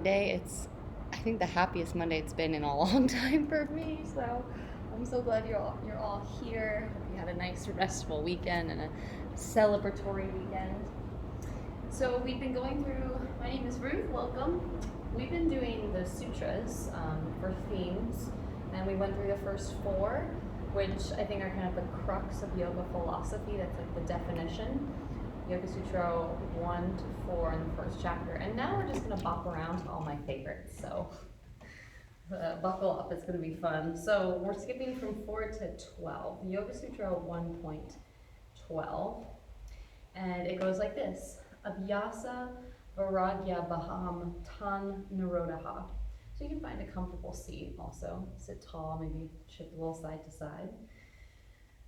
Monday. I think, the happiest Monday it's been in a long time for me. So I'm so glad you're all here. Hope you had a nice restful weekend and a celebratory weekend. So we've been going through. My name is Ruth. Welcome. We've been doing the sutras for themes, and we went through the first four, which I think are kind of the crux of yoga philosophy. That's like the definition. Yoga Sutra 1 to 4 in the first chapter. And now we're just going to bop around to all my favorites. So buckle up, it's going to be fun. So we're skipping from 4 to 12. Yoga Sutra 1.12. And it goes like this: Abhyasa Vairagya Baham Tan Nirodha. So you can find a comfortable seat also. Sit tall, maybe shift a little side to side.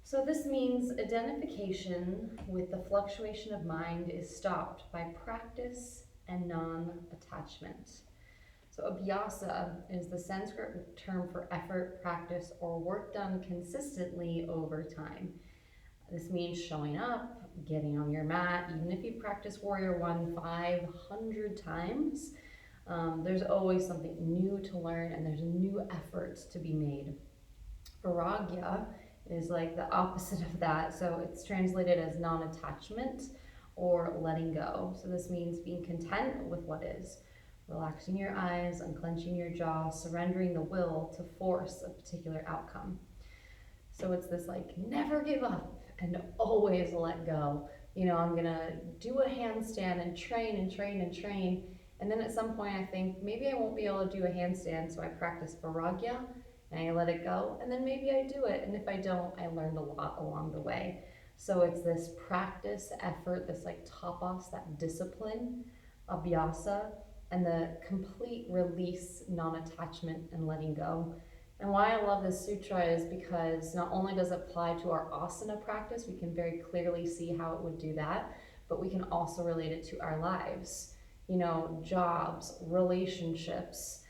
So this means identification with the fluctuation of mind is stopped by practice and non-attachment. So abhyasa is the Sanskrit term for effort, practice, or work done consistently over time. This means showing up, getting on your mat, even if you practice Warrior One 500 times, there's always something new to learn and there's new efforts to be made. Vairagya is like the opposite of that. So it's translated as non-attachment or letting go. So this means being content with what is, relaxing your eyes, unclenching your jaw, surrendering the will to force a particular outcome. So it's this like never give up and always let go. I'm gonna do a handstand and train and train and train. And then at some point I think maybe I won't be able to do a handstand, so I practice Vairagya and I let it go, and then maybe I do it, and if I don't, I learned a lot along the way. So it's this practice, effort, this like tapas, that discipline, abhyasa, and the complete release, non-attachment, and letting go. And why I love this sutra is because not only does it apply to our asana practice, we can very clearly see how it would do that, but we can also relate it to our lives. Jobs, relationships,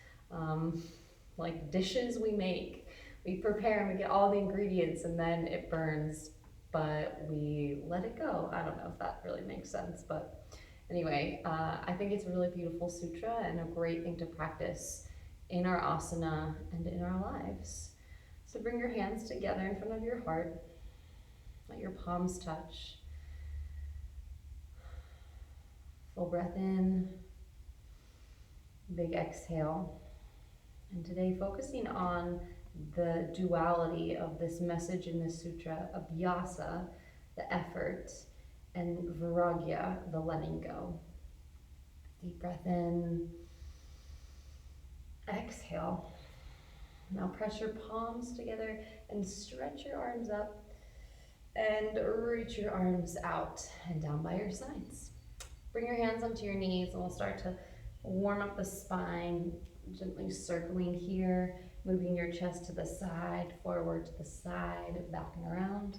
like dishes we make. We prepare and we get all the ingredients and then it burns, but we let it go. I don't know if that really makes sense, but anyway, I think it's a really beautiful sutra and a great thing to practice in our asana and in our lives. So bring your hands together in front of your heart. Let your palms touch. Full breath in. Big exhale. And today, focusing on the duality of this message in this sutra, abhyasa, the effort, and vairagya, the letting go. Deep breath in. Exhale. Now press your palms together and stretch your arms up and reach your arms out and down by your sides. Bring your hands onto your knees and we'll start to warm up the spine, gently circling here, moving your chest to the side, forward to the side, back and around,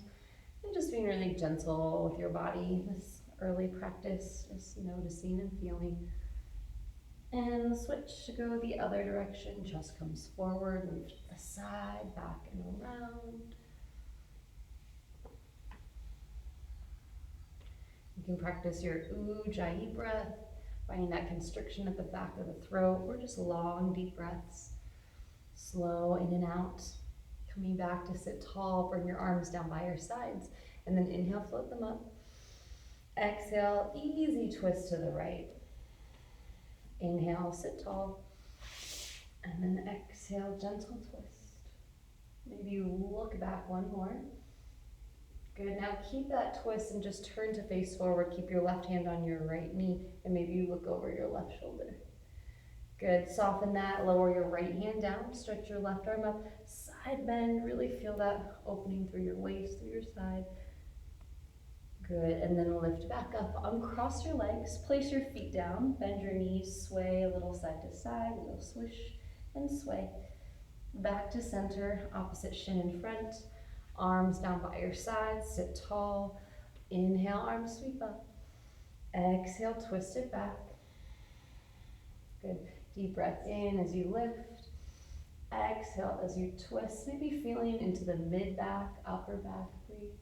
and just being really gentle with your body. This early practice, just noticing and feeling. And switch to go the other direction. Chest comes forward, move to the side, back and around. You can practice your Ujjayi breath, finding that constriction at the back of the throat, or just long, deep breaths. Slow in and out. Coming back to sit tall, bring your arms down by your sides, and then inhale, float them up. Exhale, easy twist to the right. Inhale, sit tall, and then exhale, gentle twist. Maybe you look back one more. Good, now keep that twist and just turn to face forward. Keep your left hand on your right knee, and maybe you look over your left shoulder. Good, soften that, lower your right hand down, stretch your left arm up, side bend, really feel that opening through your waist, through your side. Good, and then lift back up, uncross your legs, place your feet down, bend your knees, sway a little side to side, a little swish and sway. Back to center, opposite shin in front, arms down by your sides, sit tall. Inhale, arms sweep up. Exhale, twist it back. Good, deep breath in as you lift. Exhale as you twist, maybe feeling into the mid-back, upper back, breathe.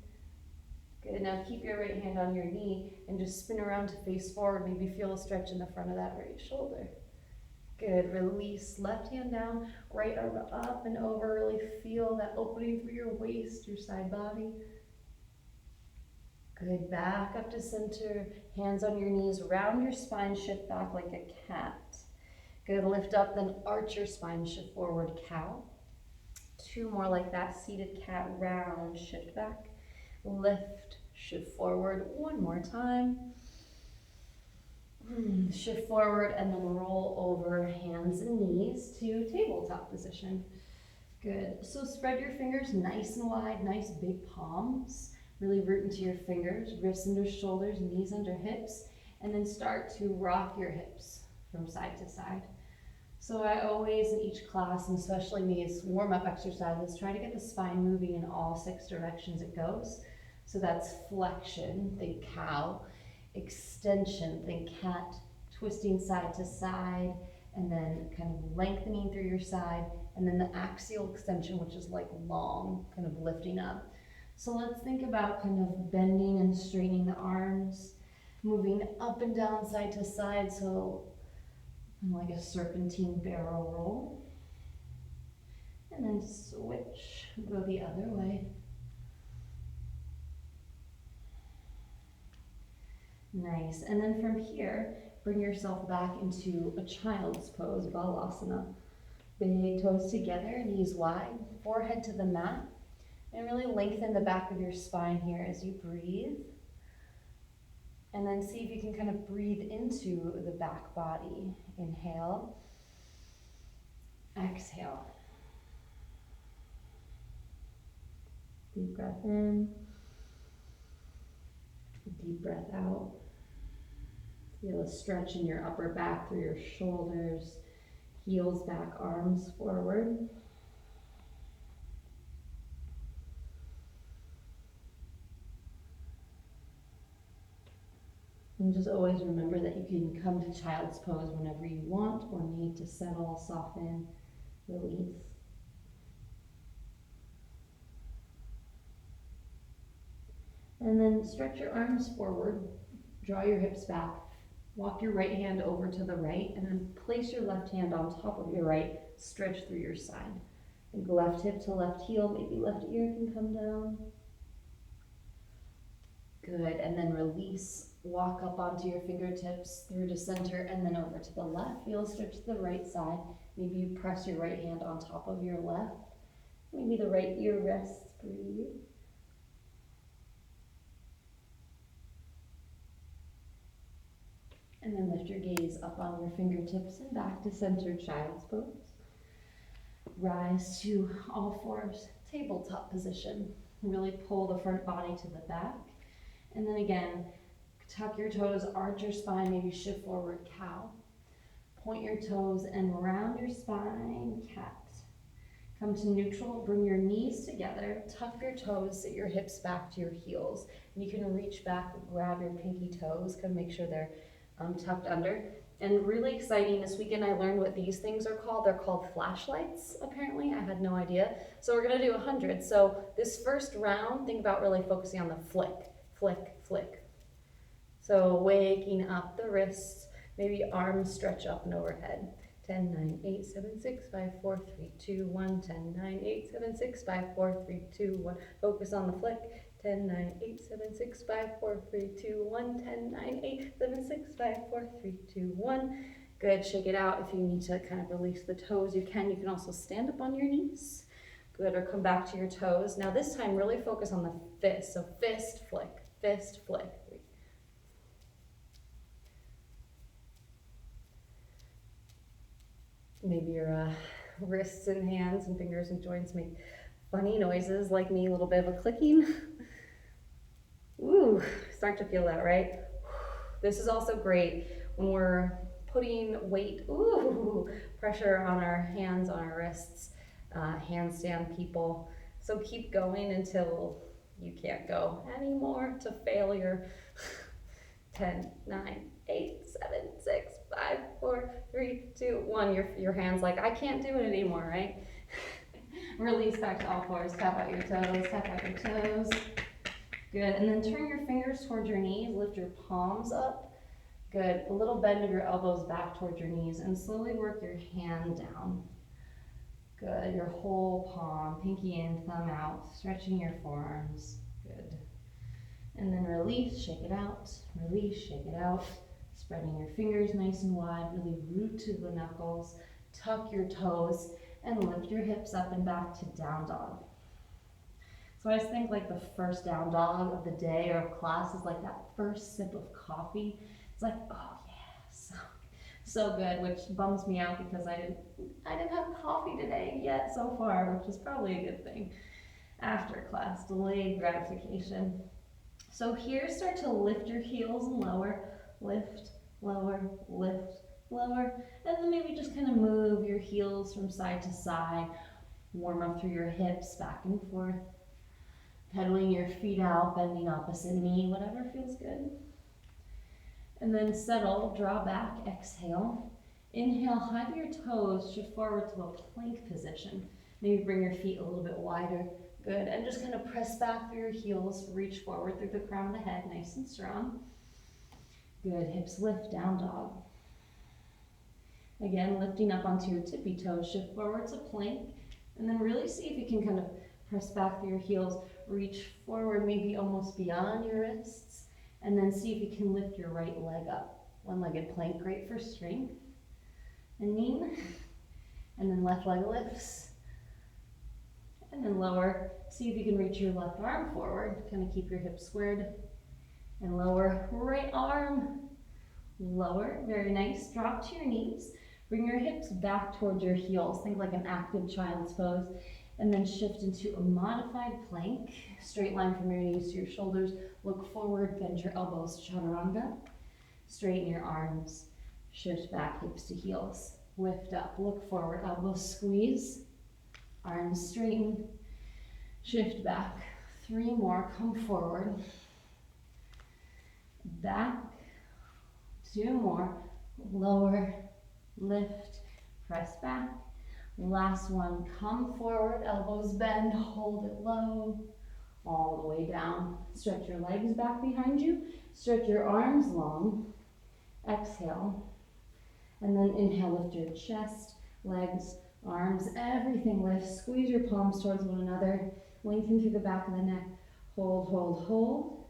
Good, now keep your right hand on your knee and just spin around to face forward. Maybe feel a stretch in the front of that right shoulder. Good, Good, release, left hand down, right arm up and over. Really feel that opening through your waist, your side body. Good, back up to center, hands on your knees, round your spine, shift back like a cat. Good, lift up, then arch your spine, shift forward, cow. 2 more like that, seated cat, round, shift back, lift, shift forward, 1 more time. Shift forward and then roll over, hands and knees to tabletop position. Good, so spread your fingers nice and wide, nice big palms. Really root into your fingers, wrists under shoulders, knees under hips, and then start to rock your hips from side to side. So I always, in each class, and especially these warm-up exercises, try to get the spine moving in all 6 directions it goes. So that's flexion, think cow, extension, think cat, twisting side to side, and then kind of lengthening through your side, and then the axial extension, which is like long, kind of lifting up. So let's think about kind of bending and straightening the arms, moving up and down side to side, so kind of like a serpentine barrel roll. And then switch, go the other way. Nice, and then from here, bring yourself back into a child's pose, Balasana. Big toes together, knees wide, forehead to the mat, and really lengthen the back of your spine here as you breathe. And then see if you can kind of breathe into the back body. Inhale, exhale. Deep breath in, deep breath out. Feel a stretch in your upper back through your shoulders, heels back, arms forward. And just always remember that you can come to child's pose whenever you want or need to settle, soften, release. And then stretch your arms forward, draw your hips back, walk your right hand over to the right, and then place your left hand on top of your right, stretch through your side. And left hip to left heel, maybe left ear can come down. Good, and then release, walk up onto your fingertips through to center and then over to the left. Feel a stretch to the right side. Maybe you press your right hand on top of your left. Maybe the right ear rests, breathe. And then lift your gaze up on your fingertips and back to center, child's pose. Rise to all fours, tabletop position. Really pull the front body to the back. And then again, tuck your toes, arch your spine, maybe shift forward, cow. Point your toes and round your spine, cat. Come to neutral, bring your knees together, tuck your toes, sit your hips back to your heels. And you can reach back, grab your pinky toes, kind of make sure they're tucked under. And really exciting, this weekend I learned what these things are called. They're called flashlights, apparently. I had no idea. So we're gonna do 100. So this first round, think about really focusing on the flick, flick, flick. So waking up the wrists, maybe arms stretch up and overhead. 10, 9, 8, 7, 6, 5, 4, 3, 2, 1. 10, 9, 8, 7, 6, 5, 4, 3, 2, 1. Focus on the flick. 10, 9, 8, 7, 6, 5, 4, 3, 2, 1. 10, 9, 8, 7, 6, 5, 4, 3, 2, 1. Good, shake it out. If you need to kind of release the toes, you can. You can also stand up on your knees. Good, or come back to your toes. Now this time, really focus on the fist. So fist, flick, fist, flick. Maybe your wrists and hands and fingers and joints make funny noises like me, a little bit of a clicking. Ooh, start to feel that, right? This is also great when we're putting weight, pressure on our hands, on our wrists, handstand people. So keep going until you can't go anymore to failure. 10, 9, 8, 7, 6, 5, 4, 3, 2, 1. Your hand's like, I can't do it anymore, right? Release back to all fours. Tap out your toes, tap out your toes. Good, and then turn your fingers towards your knees. Lift your palms up. Good. A little bend of your elbows back towards your knees and slowly work your hand down. Good. Your whole palm, pinky in, thumb out, stretching your forearms. Good. And then release, shake it out. Release, shake it out. Spreading your fingers nice and wide, really root to the knuckles. Tuck your toes and lift your hips up and back to down dog. So I just think like the first down dog of the day or of class is like that first sip of coffee. It's like, oh yeah, so good, which bums me out because I didn't have coffee today yet so far, which is probably a good thing. After class, delayed gratification. So here, start to lift your heels and lower, lift, lower, lift, lower, and then maybe just kind of move your heels from side to side, warm up through your hips, back and forth, pedaling your feet out, bending opposite knee, whatever feels good. And then settle, draw back, exhale. Inhale, hug your toes, shift forward to a plank position. Maybe bring your feet a little bit wider. Good, and just kind of press back through your heels, reach forward through the crown of the head, nice and strong. Good, hips lift, down dog. Again, lifting up onto your tippy toes, shift forward to plank, and then really see if you can kind of press back through your heels, reach forward, maybe almost beyond your wrists, and then see if you can lift your right leg up. One-legged plank, great for strength and lean, and then left leg lifts. And then lower, see if you can reach your left arm forward, kind of keep your hips squared, and lower, right arm, lower, very nice, drop to your knees, bring your hips back towards your heels, think like an active child's pose, and then shift into a modified plank, straight line from your knees to your shoulders, look forward, bend your elbows, chaturanga, straighten your arms, shift back, hips to heels, lift up, look forward, elbows squeeze, arms straighten, shift back. 3 more, come forward. Back. 2 more, lower, lift, press back. Last one, come forward, elbows bend, hold it low, all the way down. Stretch your legs back behind you, stretch your arms long. Exhale, and then inhale, lift your chest, legs, arms, everything lifts. Squeeze your palms towards one another. Lengthen through the back of the neck. Hold, hold, hold.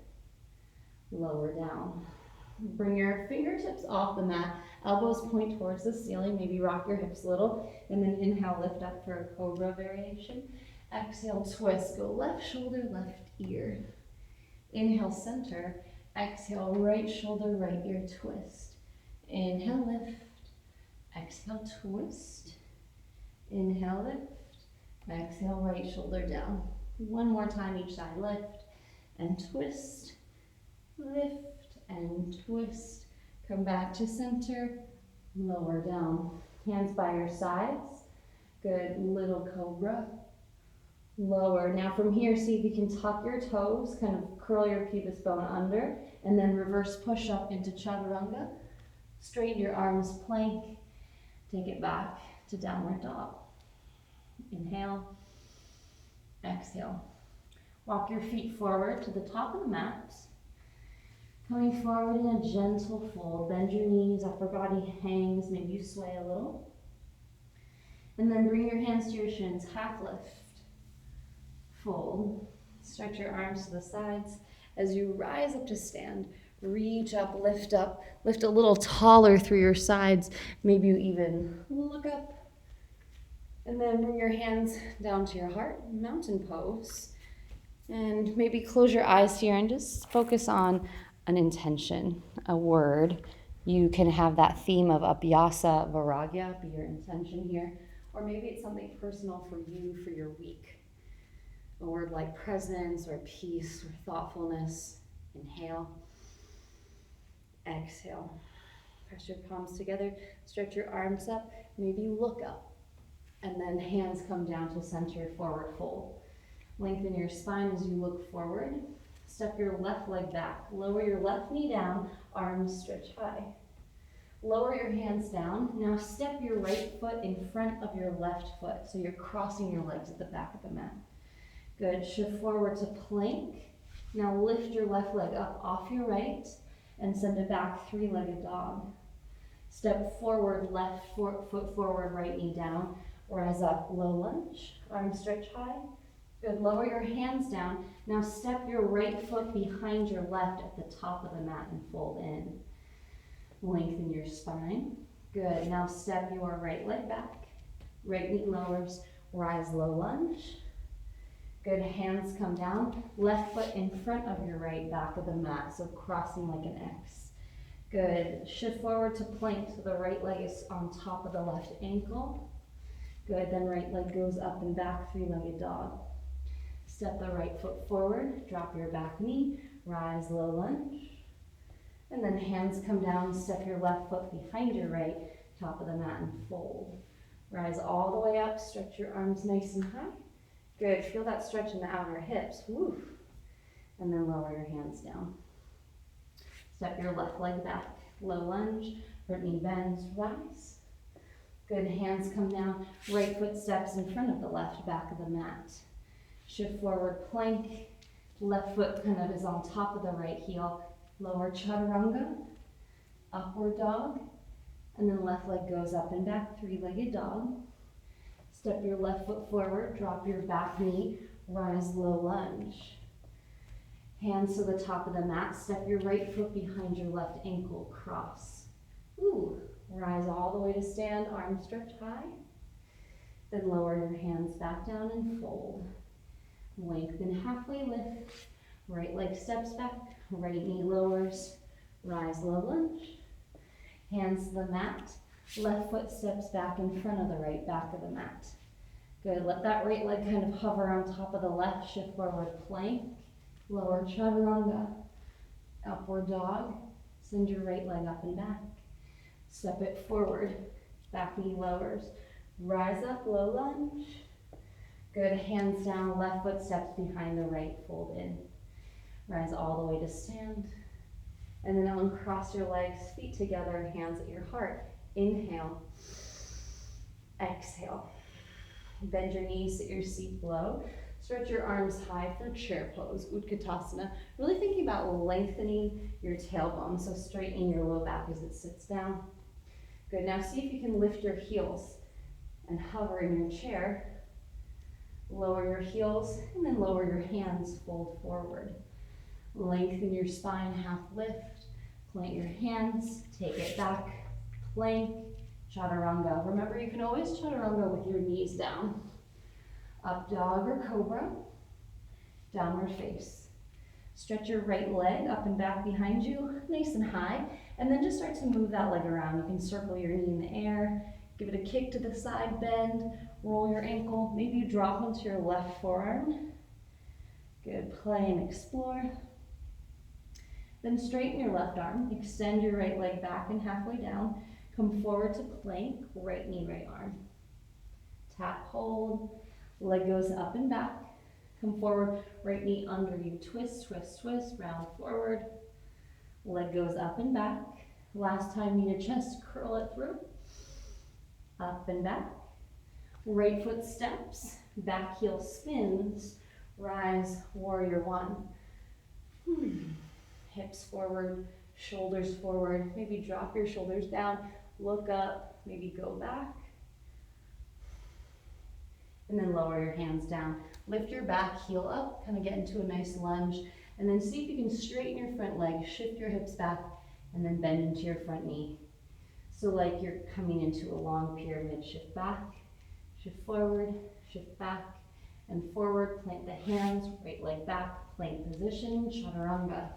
Lower down. Bring your fingertips off the mat. Elbows point towards the ceiling. Maybe rock your hips a little. And then inhale, lift up for a cobra variation. Exhale, twist. Go left shoulder, left ear. Inhale, center. Exhale, right shoulder, right ear, twist. Inhale, lift. Exhale, twist. Inhale, lift. Exhale, right shoulder down. One more time each side. Lift and twist. Lift and twist. Come back to center. Lower down. Hands by your sides. Good. Little cobra. Lower. Now from here, see if you can tuck your toes, kind of curl your pubic bone under, and then reverse push up into chaturanga. Straighten your arms, plank. Take it back to downward dog. Inhale, exhale. Walk your feet forward to the top of the mat. Coming forward in a gentle fold. Bend your knees, upper body hangs, maybe you sway a little. And then bring your hands to your shins, half lift. Fold. Stretch your arms to the sides. As you rise up to stand, reach up, lift a little taller through your sides. Maybe you even look up. And then bring your hands down to your heart, mountain pose. And maybe close your eyes here and just focus on an intention, a word. You can have that theme of Abhyasa Vairagya be your intention here. Or maybe it's something personal for you for your week. A word like presence or peace or thoughtfulness. Inhale. Exhale. Press your palms together. Stretch your arms up. Maybe look up. And then hands come down to center, forward fold. Lengthen your spine as you look forward. Step your left leg back. Lower your left knee down. Arms stretch high. Lower your hands down. Now step your right foot in front of your left foot. So you're crossing your legs at the back of the mat. Good. Shift forward to plank. Now lift your left leg up off your right. and send it back, three-legged dog. Step forward, left foot forward, right knee down. Rise up, low lunge, arms stretch high. Good, lower your hands down. Now step your right foot behind your left at the top of the mat and fold in. Lengthen your spine. Good, now step your right leg back. Right knee lowers, rise, low lunge. Good, hands come down. Left foot in front of your right, back of the mat, so crossing like an X. Good, shift forward to plank, so the right leg is on top of the left ankle. Good, then right leg goes up and back, three-legged dog. Step the right foot forward, drop your back knee, rise, low lunge. And then hands come down, step your left foot behind your right, top of the mat and fold. Rise all the way up, stretch your arms nice and high. Good, feel that stretch in the outer hips, woo. And then lower your hands down. Step your left leg back, low lunge, right knee bends, rise. Good, hands come down, right foot steps in front of the left, back of the mat. Shift forward, plank, left foot kind of is on top of the right heel, lower chaturanga, upward dog, and then left leg goes up and back, three-legged dog. Step your left foot forward, drop your back knee, rise, low lunge. Hands to the top of the mat, step your right foot behind your left ankle, cross. Ooh, rise all the way to stand, arms stretch high. Then lower your hands back down and fold. Lengthen, halfway lift. Right leg steps back, right knee lowers, rise, low lunge. Hands to the mat, left foot steps back in front of the right, back of the mat. Good, let that right leg kind of hover on top of the left, shift forward, plank, lower chaturanga, upward dog, send your right leg up and back. Step it forward, back knee lowers, rise up, low lunge. Good, hands down, left foot steps behind the right, fold in. Rise all the way to stand. And then uncross your legs, feet together, hands at your heart. Inhale, exhale. Bend your knees, sit your seat low. Stretch your arms high for chair pose, Utkatasana. Really thinking about lengthening your tailbone, so straightening your low back as it sits down. Good, now see if you can lift your heels and hover in your chair. Lower your heels and then lower your hands, fold forward. Lengthen your spine, half lift. Plant your hands, take it back, plank, chaturanga. Remember, you can always chaturanga with your knees down. Up dog or cobra, downward face. Stretch your right leg up and back behind you, nice and high, and then just start to move that leg around. You can circle your knee in the air, give it a kick to the side, bend, roll your ankle. Maybe you drop onto your left forearm. Good, play and explore. Then straighten your left arm, extend your right leg back and halfway down. Come forward to plank, right knee, right arm. Tap, hold, leg goes up and back. Come forward, right knee under you, twist, twist, twist, round forward. Leg goes up and back. Last time, knee to chest, curl it through. Up and back. Right foot steps, back heel spins, rise, warrior one. Hips forward, shoulders forward. Maybe drop your shoulders down, look up, maybe go back. And then lower your hands down. Lift your back heel up, kind of get into a nice lunge. And then see if you can straighten your front leg, shift your hips back, and then bend into your front knee. So like you're coming into a long pyramid, shift back, shift forward, shift back, and forward, plant the hands, right leg back, plank position, chaturanga.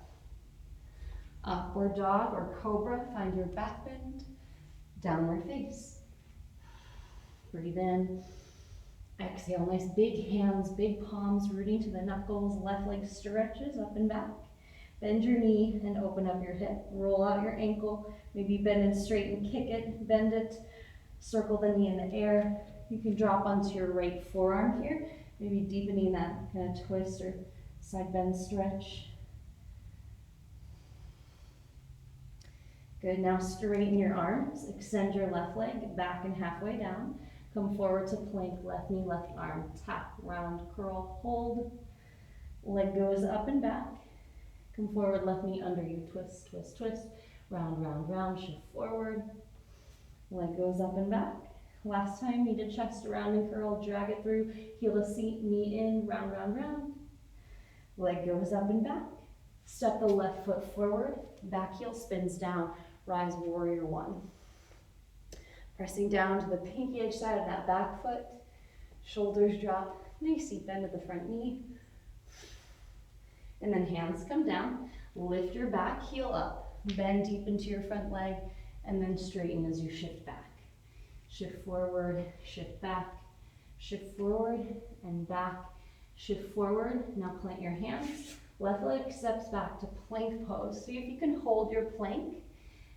Upward dog or cobra, find your back bend, downward face. Breathe in, exhale, nice big hands, big palms rooting to the knuckles, left leg stretches up and back. Bend your knee and open up your hip. Roll out your ankle, maybe bend and straighten, kick it, bend it, circle the knee in the air. You can drop onto your right forearm here, maybe deepening that kind of twist or side bend stretch. Good, now straighten your arms, extend your left leg back and halfway down. Come forward to plank, left knee, left arm, tap, round, curl, hold. Leg goes up and back. Come forward, left knee under you, twist, twist, twist. Round, round, round, shift forward. Leg goes up and back. Last time, knee to chest, around and curl, drag it through, heel to seat, knee in, round, round, round. Leg goes up and back. Step the left foot forward, back heel spins down, rise warrior one. Pressing down to the pinky edge side of that back foot, shoulders drop, nice deep bend of the front knee. And then hands come down, lift your back heel up, bend deep into your front leg, and then straighten as you shift back. Shift forward, shift back, shift forward and back, shift forward. Now plant your hands. Left leg steps back to plank pose. See if you can hold your plank.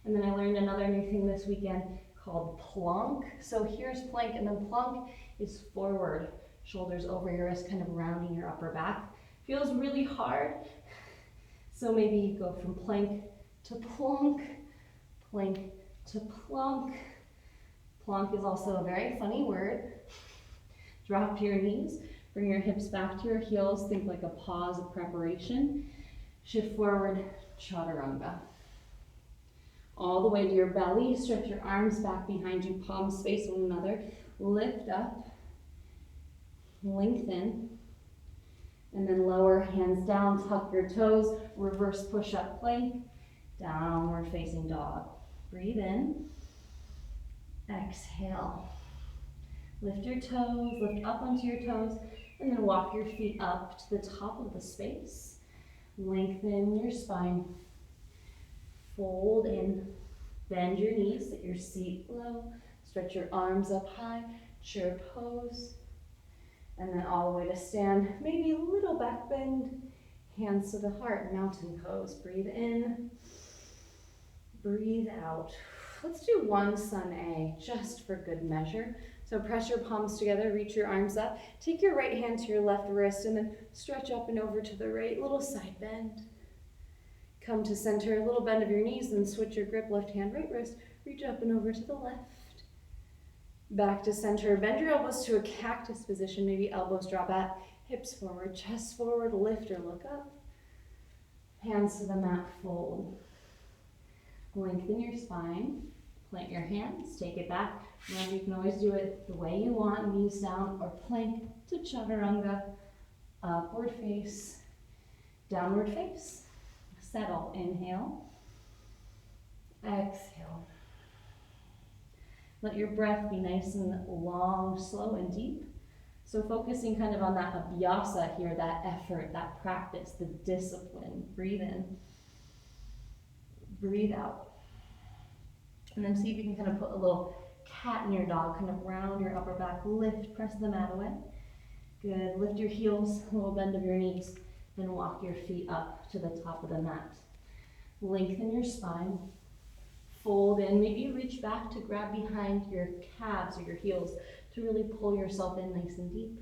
And then I learned another new thing this weekend called plonk. So here's plank, and then plonk is forward, shoulders over your wrist, kind of rounding your upper back. Feels really hard. So maybe you go from plank to plonk to plonk. Plonk is also a very funny word. Drop to your knees, bring your hips back to your heels, think like a pause of preparation. Shift forward, chaturanga. All the way to your belly, stretch your arms back behind you, palms face one another. Lift up, lengthen, and then lower, hands down, tuck your toes, reverse push-up plank, downward facing dog. Breathe in, exhale. Lift your toes, lift up onto your toes, and then walk your feet up to the top of the space. Lengthen your spine, fold in, bend your knees, sit your seat low, stretch your arms up high, chair pose, and then all the way to stand, maybe a little back bend, hands to the heart, mountain pose. Breathe in, breathe out. Let's do one sun A, just for good measure. So press your palms together, reach your arms up, take your right hand to your left wrist, and then stretch up and over to the right, little side bend. Come to center, a little bend of your knees, then switch your grip, left hand, right wrist, reach up and over to the left. Back to center, bend your elbows to a cactus position, maybe elbows draw back, hips forward, chest forward, lift or look up. Hands to the mat, fold. Lengthen your spine, plant your hands, take it back. Remember, you can always do it the way you want, knees down, or plank to chaturanga, upward face, downward face. Settle, inhale, exhale. Let your breath be nice and long, slow and deep. So focusing kind of on that abhyasa here, that effort, that practice, the discipline. Breathe in, breathe out. And then see if you can kind of put a little cat in your dog, kind of round your upper back, lift, press the mat away. Good, lift your heels, a little bend of your knees, then walk your feet up to the top of the mat. Lengthen your spine, fold in, maybe reach back to grab behind your calves or your heels to really pull yourself in nice and deep.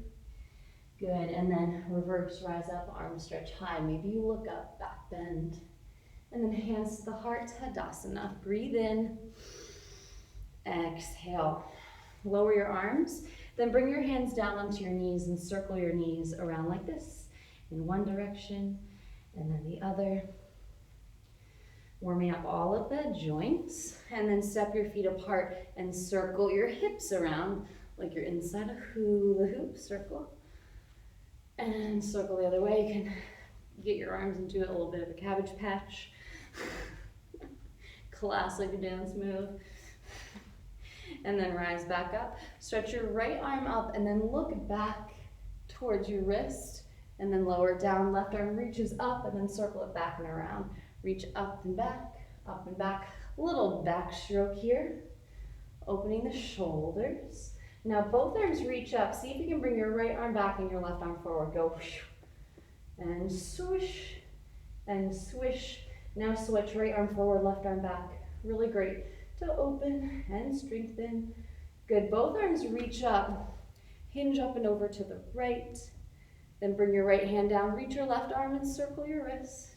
Good, and then reverse, rise up, arms stretch high. Maybe you look up, back bend. And then hands to the heart, Tadasana. Breathe in, exhale. Lower your arms, then bring your hands down onto your knees and circle your knees around like this. In one direction, and then the other. Warming up all of the joints, and then step your feet apart and circle your hips around like you're inside a hula hoop. Circle and circle the other way. You can get your arms into a little bit of a cabbage patch. Classic dance move. And then rise back up. Stretch your right arm up and then look back towards your wrist, and then lower it down. Left arm reaches up and then circle it back and around. Reach up and back, up and back. Little backstroke here. Opening the shoulders. Now both arms reach up. See if you can bring your right arm back and your left arm forward. Go. And swish. And swish. Now switch, right arm forward, left arm back. Really great to open and strengthen. Good, both arms reach up. Hinge up and over to the right. Then bring your right hand down, reach your left arm and circle your wrist.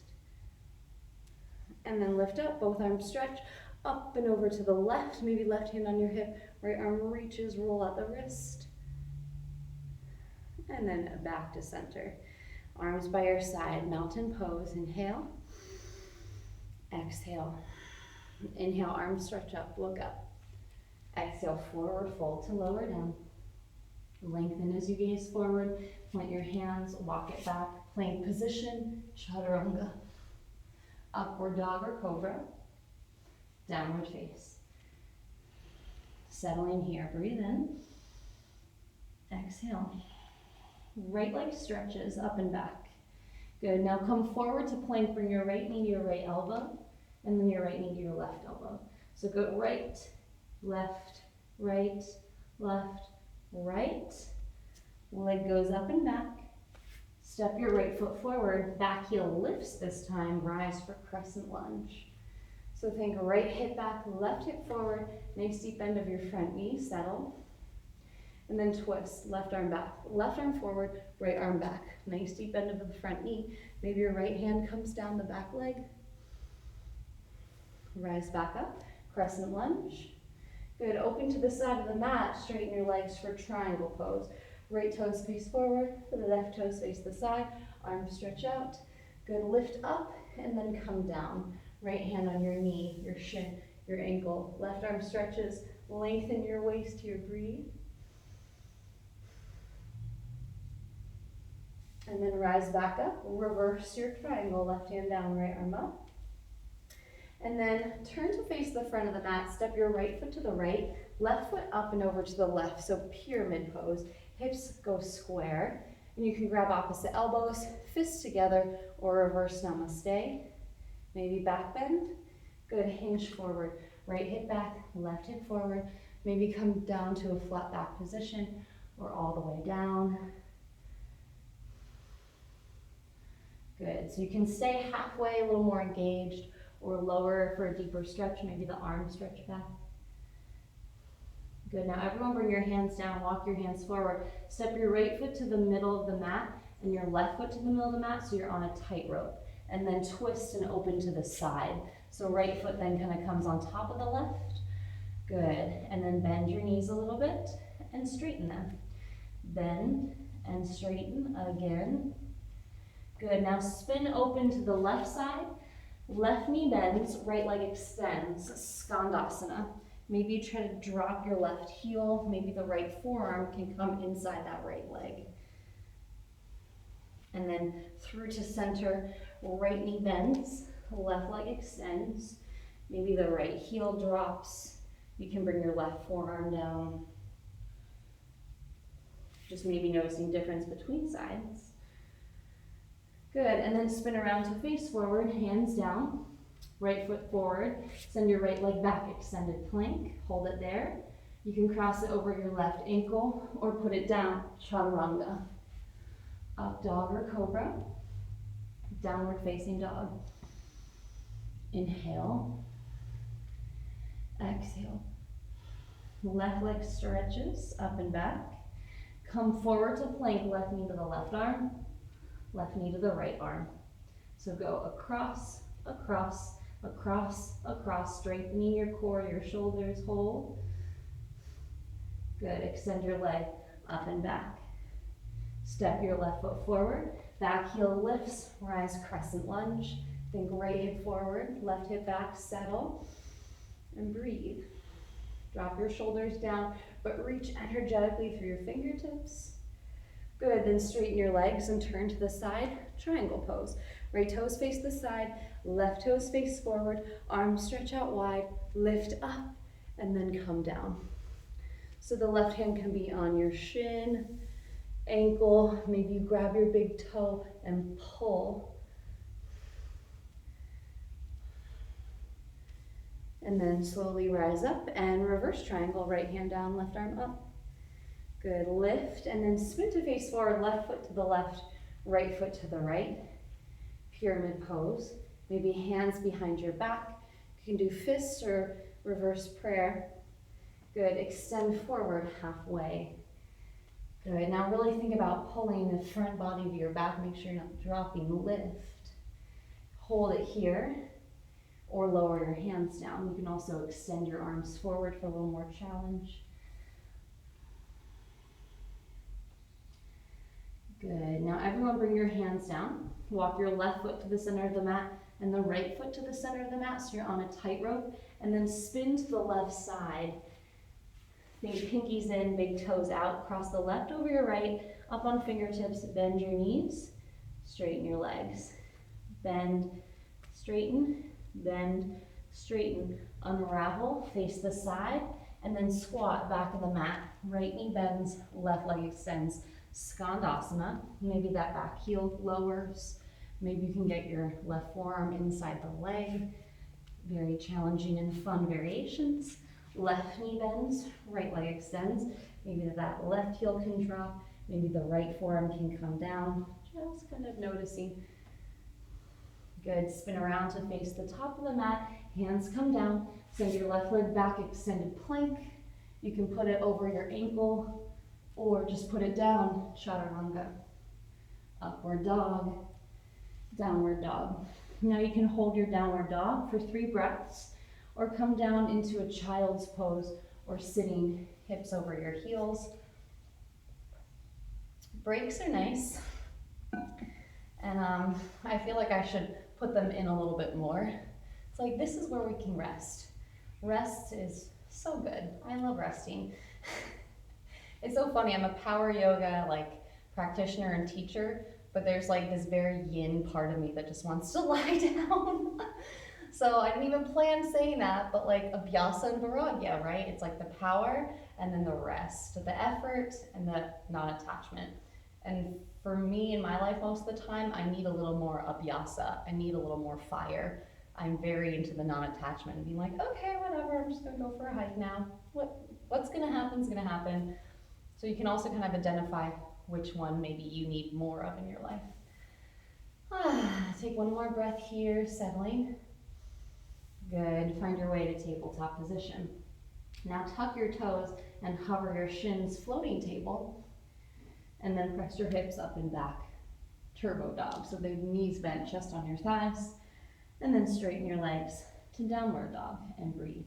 And then lift up, both arms stretch, up and over to the left, maybe left hand on your hip, right arm reaches, roll out the wrist. And then back to center. Arms by your side, mountain pose, inhale. Exhale. Inhale, arms stretch up, look up. Exhale, forward fold to lower down. Lengthen as you gaze forward. Point your hands, walk it back. Plank position, chaturanga. Upward dog or cobra. Downward face. Settling here, breathe in. Exhale. Right leg stretches up and back. Good, now come forward to plank. Bring your right knee to your right elbow, and then your right knee to your left elbow. So go right, left, right, left, right. Leg goes up and back. Step your right foot forward. Back heel lifts this time. Rise for crescent lunge. So think right hip back, left hip forward. Nice deep bend of your front knee. Settle. And then twist. Left arm back. Left arm forward. Right arm back. Nice deep bend of the front knee. Maybe your right hand comes down the back leg. Rise back up. Crescent lunge. Good. Open to the side of the mat. Straighten your legs for triangle pose. Right toes face forward, left toes face the side, arms stretch out. Good, lift up and then come down. Right hand on your knee, your shin, your ankle. Left arm stretches, lengthen your waist here, breathe. And then rise back up, reverse your triangle, left hand down, right arm up. And then turn to face the front of the mat, step your right foot to the right, left foot up and over to the left, so pyramid pose. Hips go square, and you can grab opposite elbows, fists together, or reverse namaste. Maybe back bend. Good, hinge forward. Right hip back, left hip forward. Maybe come down to a flat back position, or all the way down. Good, so you can stay halfway, a little more engaged, or lower for a deeper stretch, maybe the arms stretch back. Good, now everyone bring your hands down, walk your hands forward. Step your right foot to the middle of the mat and your left foot to the middle of the mat so you're on a tightrope. And then twist and open to the side. So right foot then kind of comes on top of the left. Good, and then bend your knees a little bit and straighten them. Bend and straighten again. Good, now spin open to the left side. Left knee bends, right leg extends, Skandasana. Maybe you try to drop your left heel. Maybe the right forearm can come inside that right leg. And then through to center, right knee bends, left leg extends. Maybe the right heel drops. You can bring your left forearm down. Just maybe noticing difference between sides. Good, and then spin around to face forward, hands down. Right foot forward, send your right leg back, extended plank, hold it there. You can cross it over your left ankle or put it down, chaturanga. Up dog or cobra, downward facing dog. Inhale, exhale. Left leg stretches up and back. Come forward to plank, left knee to the left arm, left knee to the right arm. So go across, across, across, across, strengthening your core, your shoulders, hold. Good, extend your leg up and back. Step your left foot forward, back heel lifts, rise crescent lunge. Think right hip forward, left hip back, settle, and breathe. Drop your shoulders down, but reach energetically through your fingertips. Good, then straighten your legs and turn to the side, triangle pose. Right toes face the side, left toes face forward, arms stretch out wide, lift up, and then come down. So the left hand can be on your shin, ankle, maybe you grab your big toe and pull. And then slowly rise up and reverse triangle, right hand down, left arm up. Good, lift, and then spin to face forward, left foot to the left, right foot to the right. Pyramid pose, maybe hands behind your back. You can do fists or reverse prayer. Good, extend forward halfway. Good, now really think about pulling the front body to your back. Make sure you're not dropping, lift. Hold it here, or lower your hands down. You can also extend your arms forward for a little more challenge. Good, now everyone bring your hands down. Walk your left foot to the center of the mat, and the right foot to the center of the mat, so you're on a tightrope, and then spin to the left side. Think pinkies in, big toes out, cross the left over your right, up on fingertips, bend your knees, straighten your legs. Bend, straighten, bend, straighten, unravel, face the side, and then squat back of the mat. Right knee bends, left leg extends. Skandasana, maybe that back heel lowers. Maybe you can get your left forearm inside the leg. Very challenging and fun variations. Left knee bends, right leg extends. Maybe that left heel can drop. Maybe the right forearm can come down. Just kind of noticing. Good, spin around to face the top of the mat. Hands come down. Send your left leg back, extended plank. You can put it over your ankle or just put it down, chaturanga. Upward dog, downward dog. Now you can hold your downward dog for 3 breaths or come down into a child's pose or sitting, hips over your heels. Breaks are nice. And I feel like I should put them in a little bit more. It's like, this is where we can rest. Rest is so good. I love resting. It's so funny, I'm a power yoga practitioner and teacher, but there's this very yin part of me that just wants to lie down. So I didn't even plan saying that, but Abhyasa and Vairagya, right? It's the power and then the rest, the effort and the non-attachment. And for me in my life most of the time, I need a little more Abhyasa. I need a little more fire. I'm very into the non-attachment and being okay, whatever, I'm just gonna go for a hike now. What's gonna happen is gonna happen. So you can also kind of identify which one maybe you need more of in your life. Take one more breath here, settling. Good, find your way to tabletop position. Now tuck your toes and hover your shins, floating table, and then press your hips up and back. Turbo dog, so the knees bent, chest on your thighs, and then straighten your legs to downward dog and breathe.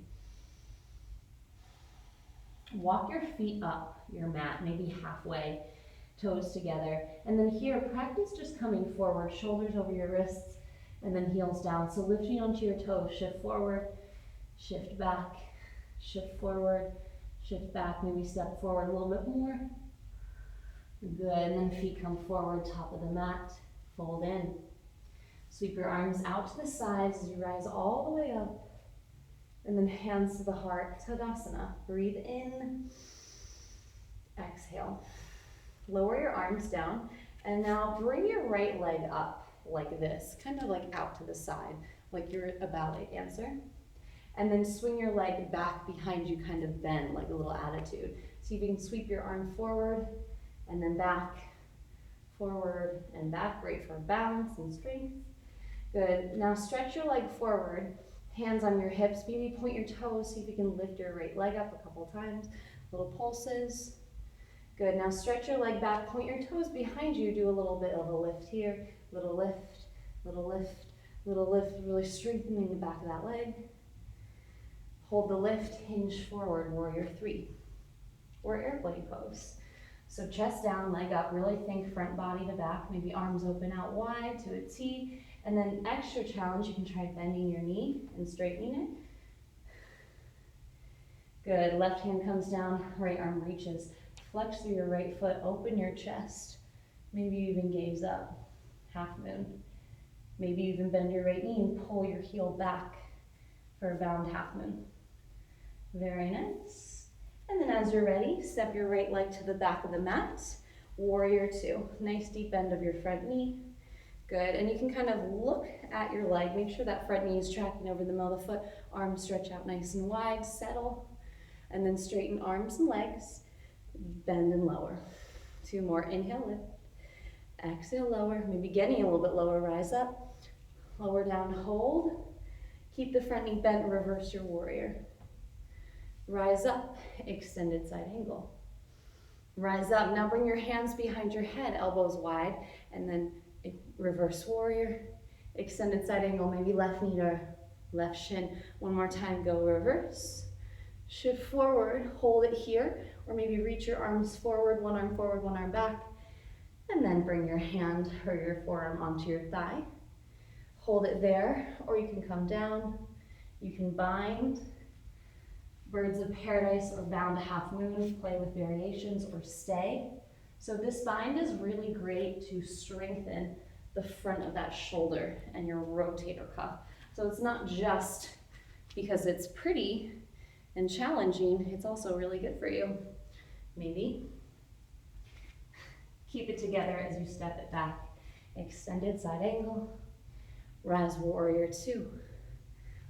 Walk your feet up your mat, maybe halfway, toes together, and then here, practice just coming forward, shoulders over your wrists, and then heels down. So lifting onto your toes, shift forward, shift back, shift forward, shift back, maybe step forward a little bit more. Good, and then feet come forward, top of the mat, fold in. Sweep your arms out to the sides as you rise all the way up. And then hands to the heart, Tadasana. Breathe in, exhale. Lower your arms down, and now bring your right leg up like this, kind of out to the side, like you're a ballet dancer. And then swing your leg back behind you, kind of bend, like a little attitude. See if you can sweep your arm forward, and then back, forward, and back. Great for balance and strength. Good, now stretch your leg forward. Hands on your hips, maybe point your toes, see if you can lift your right leg up a couple times. Little pulses. Good, now stretch your leg back, point your toes behind you, do a little bit of a lift here. Little lift, little lift, little lift, really strengthening the back of that leg. Hold the lift, hinge forward, warrior 3. Or airplane pose. So chest down, leg up, really think front body to back, maybe arms open out wide to a T. And then extra challenge, you can try bending your knee and straightening it. Good, left hand comes down, right arm reaches. Flex through your right foot, open your chest. Maybe you even gaze up, half moon. Maybe you even bend your right knee and pull your heel back for a bound half moon. Very nice. And then as you're ready, step your right leg to the back of the mat. Warrior 2, nice deep bend of your front knee. Good, and you can kind of look at your leg, make sure that front knee is tracking over the middle of the foot, arms stretch out nice and wide, settle, and then straighten arms and legs, bend and lower. 2 more, inhale, lift, exhale, lower, maybe getting a little bit lower, rise up, lower down, hold, keep the front knee bent, reverse your warrior. Rise up, extended side angle. Rise up, now bring your hands behind your head, elbows wide, and then reverse warrior, extended side angle, maybe left knee to left shin. One more time, go reverse. Shift forward, hold it here, or maybe reach your arms forward, one arm back, and then bring your hand or your forearm onto your thigh. Hold it there, or you can come down. You can bind. Birds of Paradise or Bound to Half Moon, play with variations, or stay. So this bind is really great to strengthen the front of that shoulder and your rotator cuff. So it's not just because it's pretty and challenging, it's also really good for you. Maybe keep it together as you step it back. Extended side angle, rise warrior two.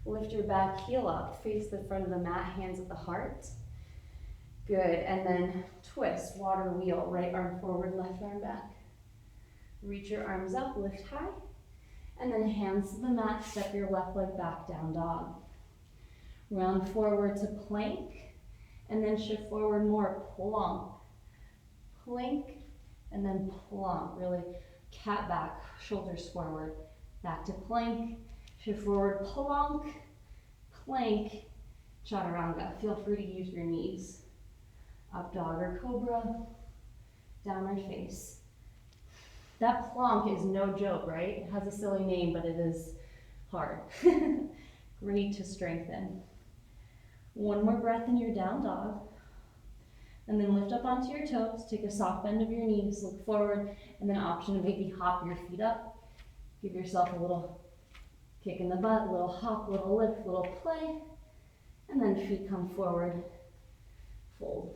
Lift your back heel up, face the front of the mat, hands at the heart. Good, and then twist, water wheel, right arm forward, left arm back. Reach your arms up, lift high, and then hands to the mat, step your left leg back, down dog. Round forward to plank, and then shift forward more, plonk. Plank, and then plonk, really cat back, shoulders forward, back to plank, shift forward, plonk, plank, chaturanga. Feel free to use your knees. Up dog or cobra, downward face. That plonk is no joke, right? It has a silly name, but it is hard. Great to strengthen. One more breath in your down dog. And then lift up onto your toes, take a soft bend of your knees, look forward, and then option to maybe hop your feet up. Give yourself a little kick in the butt, a little hop, a little lift, a little play, and then feet come forward, fold.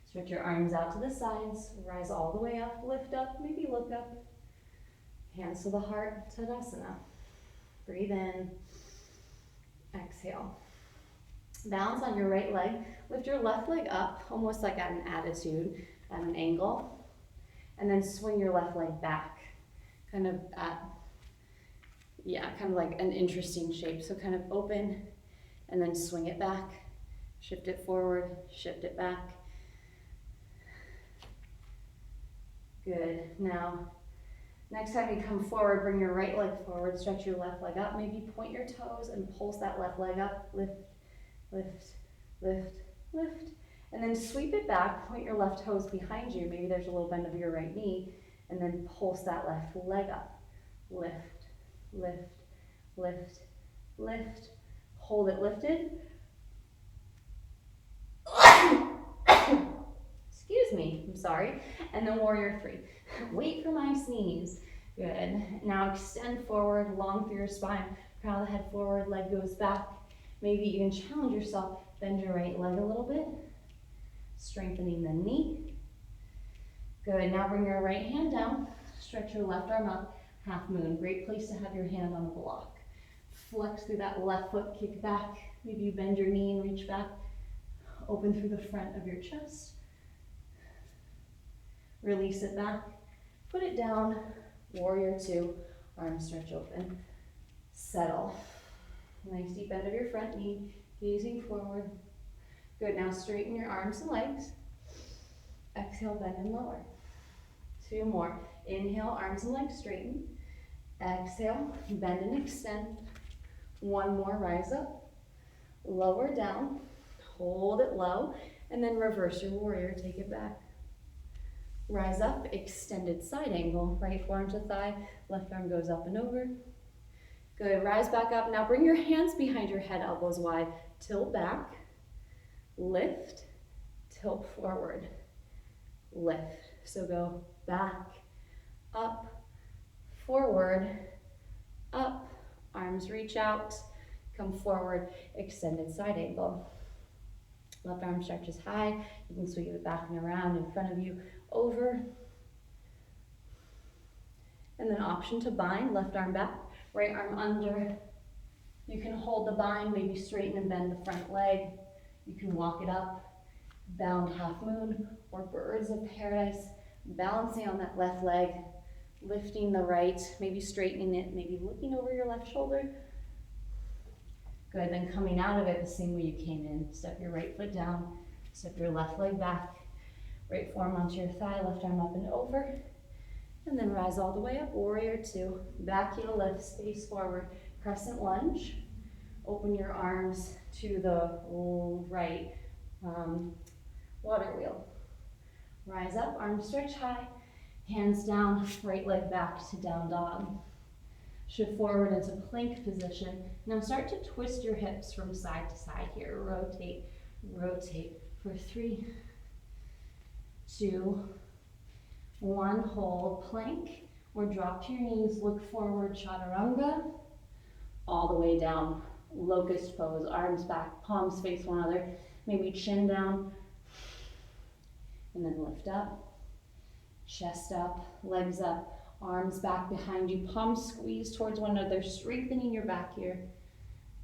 Stretch your arms out to the sides, rise all the way up, lift up, maybe look up. Hands to the heart, Tadasana. Breathe in, exhale. Balance on your right leg. Lift your left leg up, almost like at an attitude, at an angle. And then swing your left leg back, kind of at, kind of like an interesting shape. So kind of open, and then swing it back. Shift it forward, shift it back. Good. Now, next time you come forward, bring your right leg forward, stretch your left leg up. Maybe point your toes and pulse that left leg up. Lift, lift, lift, lift. And then sweep it back, point your left toes behind you. Maybe there's a little bend of your right knee. And then pulse that left leg up. Lift, lift, lift, lift. Hold it lifted. Excuse me, I'm sorry. And then warrior three. Wait for my sneeze. Good. Now extend forward, long through your spine. Crown of the head forward, leg goes back. Maybe you can challenge yourself. Bend your right leg a little bit. Strengthening the knee. Good. Now bring your right hand down. Stretch your left arm up. Half moon. Great place to have your hand on the block. Flex through that left foot, kick back. Maybe you bend your knee and reach back. Open through the front of your chest. Release it back. Put it down. Warrior two. Arms stretch open. Settle. Nice deep bend of your front knee. Gazing forward. Good. Now straighten your arms and legs. Exhale, bend and lower. Two more. Inhale, arms and legs straighten. Exhale, bend and extend. One more, rise up. Lower down. Hold it low. And then reverse your warrior. Take it back. Rise up, extended side angle. Right forearm to thigh. Left arm goes up and over. Good. Rise back up. Now bring your hands behind your head, elbows wide. Tilt back. Lift. Tilt forward. Lift. So go back, up, forward, up. Arms reach out. Come forward. Extended side angle. Left arm stretches high. You can sweep it back and around in front of you. Over. And then option to bind. Left arm back. Right arm under. You can hold the bind. Maybe straighten and bend the front leg. You can walk it up. Bound half moon or birds of paradise. Balancing on that left leg. Lifting the right. Maybe straightening it. Maybe looking over your left shoulder. Good. Then coming out of it the same way you came in. Step your right foot down. Step your left leg back. Right forearm onto your thigh. Left arm up and over. And then rise all the way up. Warrior two. Back heel lifts. Face forward. Crescent lunge. Open your arms to the right. Water wheel. Rise up, arms stretch high, hands down, right leg back to down dog. Shift forward into plank position. Now start to twist your hips from side to side here. Rotate, rotate for 3, 2, 1. Hold plank or drop to your knees. Look forward, chaturanga. All the way down, locust pose. Arms back, palms face one another. Maybe chin down. And then lift up, chest up, legs up, arms back behind you, palms squeeze towards one another, strengthening your back here.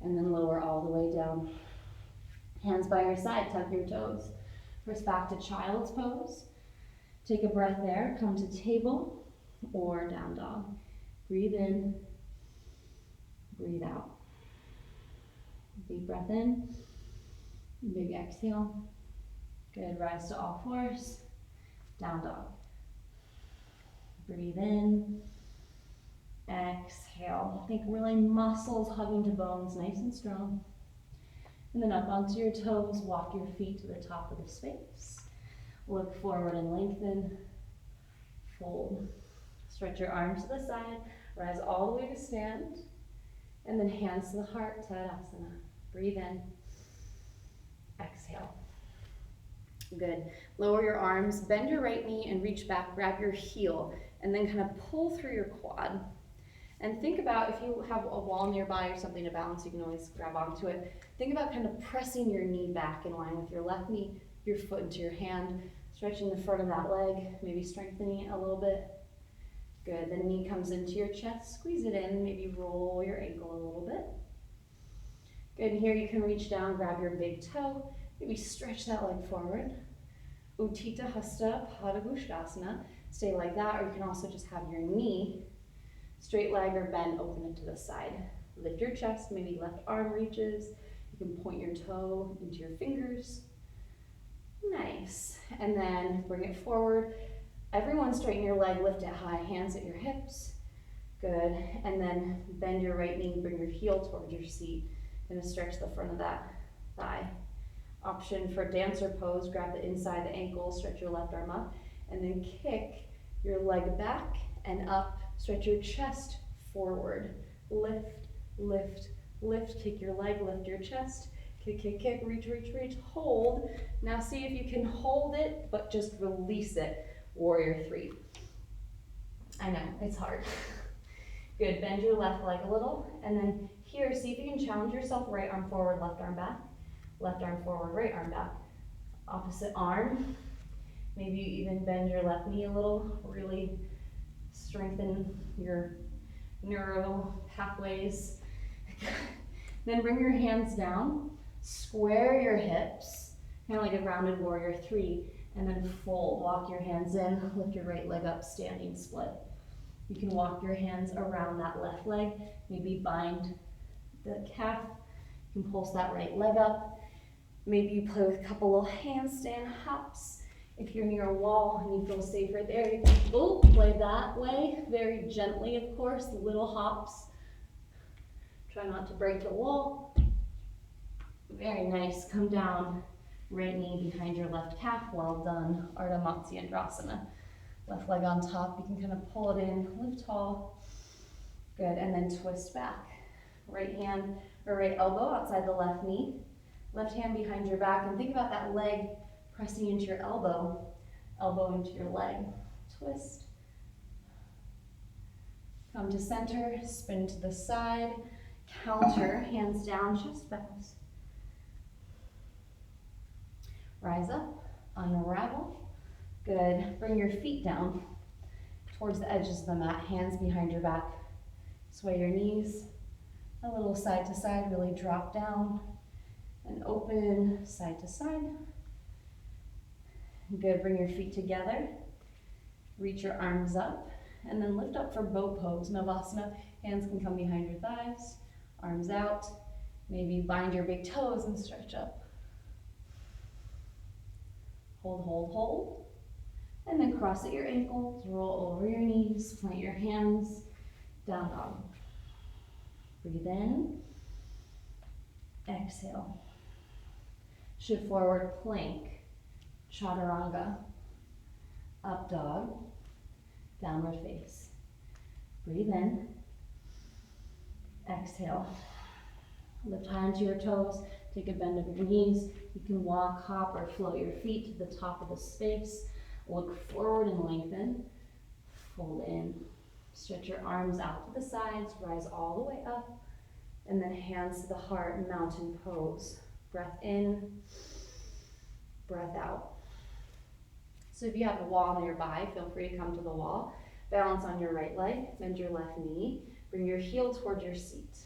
And then lower all the way down. Hands by your side, tuck your toes. First back to child's pose. Take a breath there, come to table or down dog. Breathe in, breathe out. Deep breath in, big exhale. Good, rise to all fours, down dog. Breathe in, exhale. Think really muscles hugging to bones, nice and strong. And then up onto your toes, walk your feet to the top of the space. Look forward and lengthen, fold. Stretch your arms to the side, rise all the way to stand, and then hands to the heart, Tadasana. Breathe in, exhale. Good. Lower your arms, bend your right knee and reach back, grab your heel, and then kind of pull through your quad. And think about if you have a wall nearby or something to balance, you can always grab onto it. Think about kind of pressing your knee back in line with your left knee, your foot into your hand, stretching the front of that leg, maybe strengthening it a little bit. Good. The knee comes into your chest, squeeze it in, maybe roll your ankle a little bit. Good. And here you can reach down, grab your big toe, maybe stretch that leg forward. Utthita Hasta Pada Bhustasana. Stay like that, or you can also just have your knee, straight leg or bend, open it to the side. Lift your chest, maybe left arm reaches. You can point your toe into your fingers. Nice. And then bring it forward. Everyone straighten your leg, lift it high, hands at your hips. Good. And then bend your right knee, bring your heel towards your seat. Gonna stretch the front of that thigh. Option for dancer pose, grab the inside the ankle, stretch your left arm up, and then kick your leg back and up. Stretch your chest forward. Lift, lift, lift. Kick your leg, lift your chest. Kick, kick, kick, reach, reach, reach. Hold. Now see if you can hold it, but just release it. Warrior 3. I know, it's hard. Good, bend your left leg a little. And then here, see if you can challenge yourself. Right arm forward, left arm back. Left arm forward, right arm back. Opposite arm. Maybe you even bend your left knee a little. Really strengthen your neural pathways. Then bring your hands down. Square your hips, kind of like a grounded warrior 3. And then fold. Walk your hands in. Lift your right leg up, standing split. You can walk your hands around that left leg. Maybe bind the calf. You can pulse that right leg up. Maybe you play with a couple little handstand hops. If you're near a wall and you feel safe right there, you can play that way. Very gently, of course, little hops. Try not to break the wall. Very nice. Come down, right knee behind your left calf. Well done. Ardha Matsyendrasana. Left leg on top. You can kind of pull it in, lift tall. Good, and then twist back. Right hand or right elbow outside the left knee. Left hand behind your back, and think about that leg pressing into your elbow, elbow into your leg. Twist. Come to center, spin to the side, counter, hands down, chest bows. Rise up, unravel. Good. Bring your feet down towards the edges of the mat, hands behind your back. Sway your knees a little side to side, really drop down. And open side to side. Good, bring your feet together. Reach your arms up and then lift up for boat pose, Navasana. Hands can come behind your thighs, arms out. Maybe bind your big toes and stretch up. Hold, hold, hold. And then cross at your ankles, roll over your knees, plant your hands, down dog. Breathe in, exhale. Shift forward, plank, chaturanga, up dog, downward face. Breathe in, Exhale. Lift high onto your toes. Take a bend of your knees. You can walk, hop, or float your feet to the top of the space. Look forward and lengthen. Fold in. Stretch your arms out to the sides. Rise all the way up. And then hands to the heart, mountain pose. Breath in, breath out. So if you have a wall nearby, feel free to come to the wall. Balance on your right leg, bend your left knee. Bring your heel towards your seat.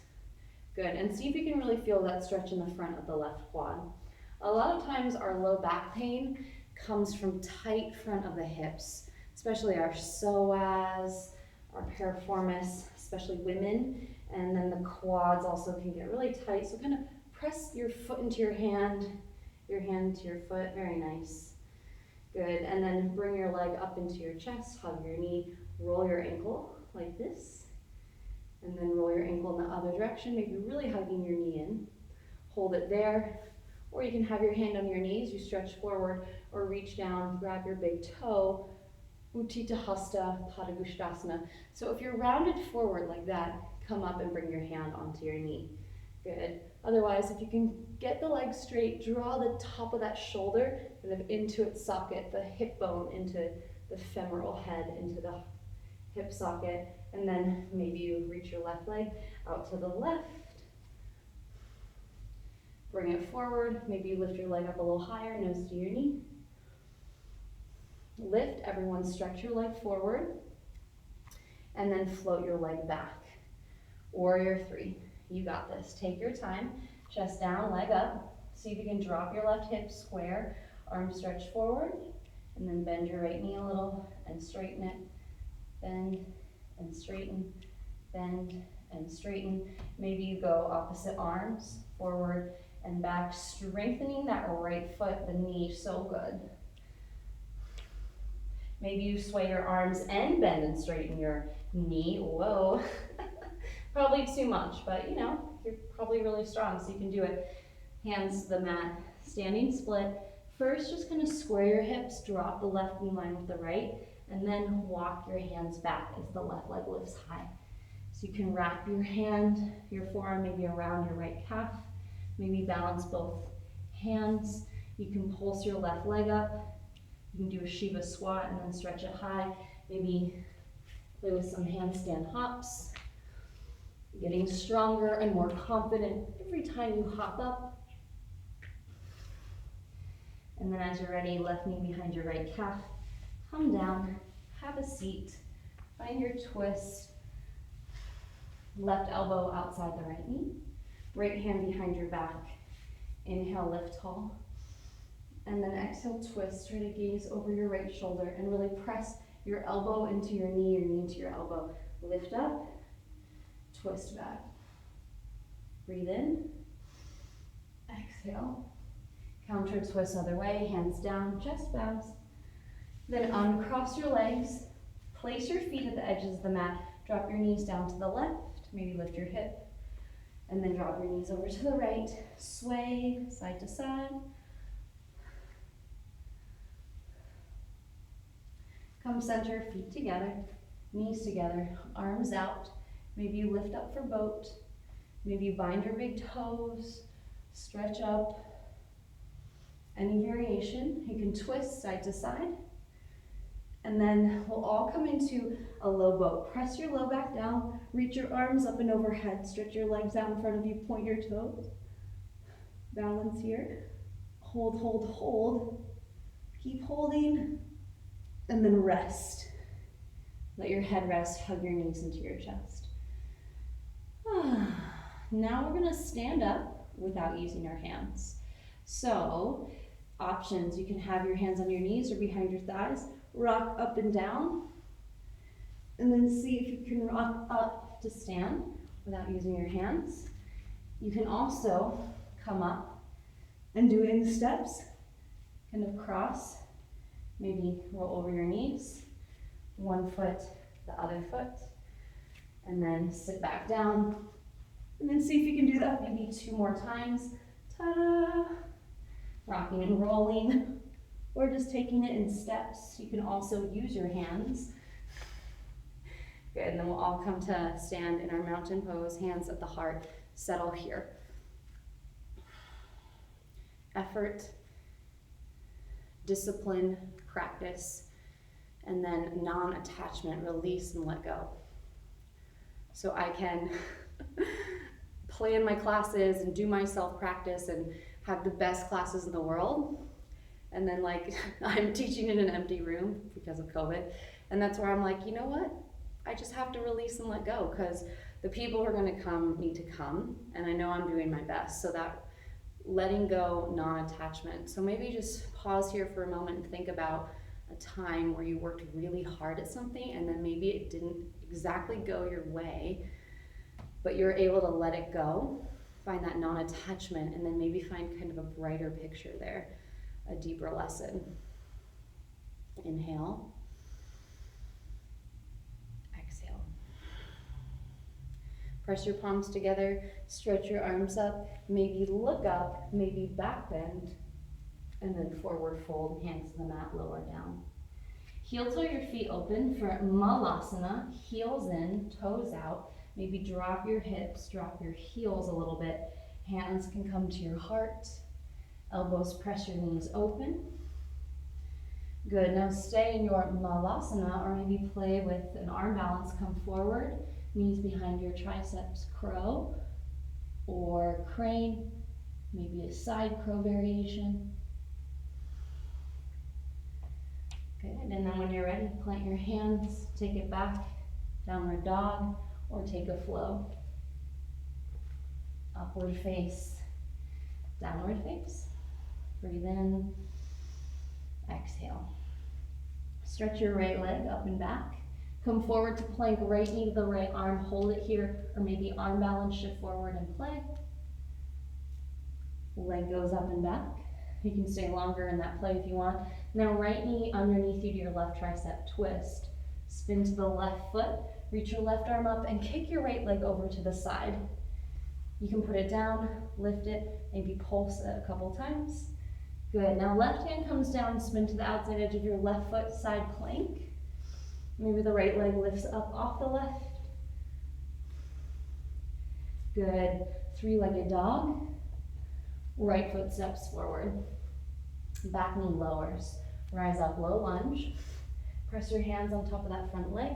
Good, and see if you can really feel that stretch in the front of the left quad. A lot of times our low back pain comes from tight front of the hips, especially our psoas, our piriformis, especially women, and then the quads also can get really tight. So kind of press your foot into your hand to your foot, very nice. Good, and then bring your leg up into your chest, hug your knee, roll your ankle like this. And then roll your ankle in the other direction, maybe really hugging your knee in. Hold it there, or you can have your hand on your knees, you stretch forward, or reach down, grab your big toe, Utthita Hasta Padangusthasana. So if you're rounded forward like that, come up and bring your hand onto your knee. Good. Otherwise, if you can get the leg straight, draw the top of that shoulder kind of into its socket, the hip bone into the femoral head, into the hip socket, and then maybe you reach your left leg out to the left. Bring it forward. Maybe you lift your leg up a little higher, nose to your knee. Lift, everyone stretch your leg forward, and then float your leg back. Warrior 3, you got this. Take your time, chest down, leg up. See if you can drop your left hip square, arms stretch forward, and then bend your right knee a little and straighten it. Bend and straighten, bend and straighten. Maybe you go opposite arms, forward and back, strengthening that right foot, the knee, so good. Maybe you sway your arms and bend and straighten your knee. Whoa, probably too much, but you know, you're probably really strong, so you can do it. Hands to the mat, standing split. First, just kind of square your hips, drop the left knee line with the right, and then walk your hands back as the left leg lifts high. So you can wrap your hand, your forearm maybe around your right calf, maybe balance both hands. You can pulse your left leg up. You can do a Shiva squat and then stretch it high. Maybe play with some handstand hops. Getting stronger and more confident every time you hop up. And then as you're ready, left knee behind your right calf. Come down, have a seat, find your twist. Left elbow outside the right knee. Right hand behind your back. Inhale, lift tall. And then exhale, twist. Try to gaze over your right shoulder and really press your elbow into your knee into your elbow. Lift up, twist back. Breathe in, exhale. Counter twist other way, hands down, chest bows. Then uncross your legs, place your feet at the edges of the mat, drop your knees down to the left, maybe lift your hip, and then drop your knees over to the right, sway side to side. Come center, feet together, knees together, arms out. Maybe you lift up for boat. Maybe you bind your big toes, stretch up. Any variation, you can twist side to side. And then we'll all come into a low boat. Press your low back down, reach your arms up and overhead, stretch your legs out in front of you, point your toes. Balance here. Hold, hold, hold. Keep holding. And then rest. Let your head rest, hug your knees into your chest. Now we're gonna stand up without using our hands. So, options, you can have your hands on your knees or behind your thighs, rock up and down, and then see if you can rock up to stand without using your hands. You can also come up and do it in steps, kind of cross. Maybe roll over your knees, one foot, the other foot, and then sit back down. And then see if you can do that maybe 2 more times. Ta-da! Rocking and rolling, or just taking it in steps. You can also use your hands. Good, and then we'll all come to stand in our mountain pose, hands at the heart, settle here. Effort, discipline, practice, and then non-attachment, release and let go. So I can plan my classes and do my self-practice and have the best classes in the world. And then like I'm teaching in an empty room because of COVID. And that's where I'm like, you know what? I just have to release and let go because the people who are gonna come need to come. And I know I'm doing my best. So that letting go, non-attachment. So maybe just pause here for a moment and think about a time where you worked really hard at something and then maybe it didn't exactly go your way, but you're able to let it go, find that non-attachment, and then maybe find kind of a brighter picture there, a deeper lesson. Inhale. Exhale. Press your palms together, stretch your arms up, maybe look up, maybe back bend, and then forward fold, hands to the mat, lower down. Heel toe your feet open for Malasana, heels in, toes out. Maybe drop your hips, drop your heels a little bit. Hands can come to your heart. Elbows press your knees open. Good, now stay in your Malasana or maybe play with an arm balance. Come forward, knees behind your triceps, crow or crane, maybe a side crow variation. Good, and then when you're ready, plant your hands, take it back, downward dog, or take a flow. Upward face, downward face. Breathe in, exhale. Stretch your right leg up and back. Come forward to plank, right knee to the right arm, hold it here, or maybe arm balance, shift forward and play. Leg goes up and back. You can stay longer in that play if you want. Now right knee underneath you to your left tricep, twist. Spin to the left foot, reach your left arm up and kick your right leg over to the side. You can put it down, lift it, maybe pulse it a couple times. Good, now left hand comes down, spin to the outside edge of your left foot, side plank. Maybe the right leg lifts up off the left. Good, three-legged dog. Right foot steps forward. Back knee lowers. Rise up, low lunge. Press your hands on top of that front leg.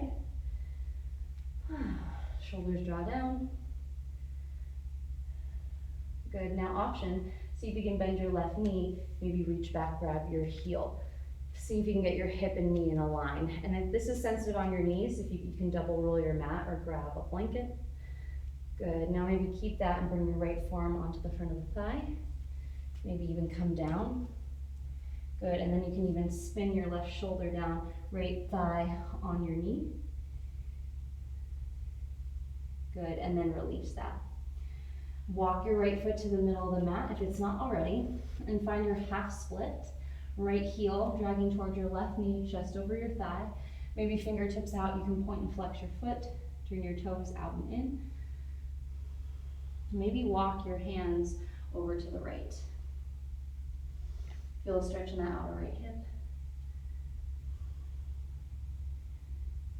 Shoulders draw down. Good, now option. See if you can bend your left knee. Maybe reach back, grab your heel. See if you can get your hip and knee in a line. And if this is sensitive on your knees, if you can double roll your mat or grab a blanket. Good, now maybe keep that and bring your right forearm onto the front of the thigh. Maybe even come down. Good, and then you can even spin your left shoulder down, right thigh on your knee. Good, and then release that. Walk your right foot to the middle of the mat if it's not already, and find your half split. Right heel dragging towards your left knee, chest over your thigh. Maybe fingertips out, you can point and flex your foot, turn your toes out and in. Maybe walk your hands over to the right. Feel a stretch in that outer right hip.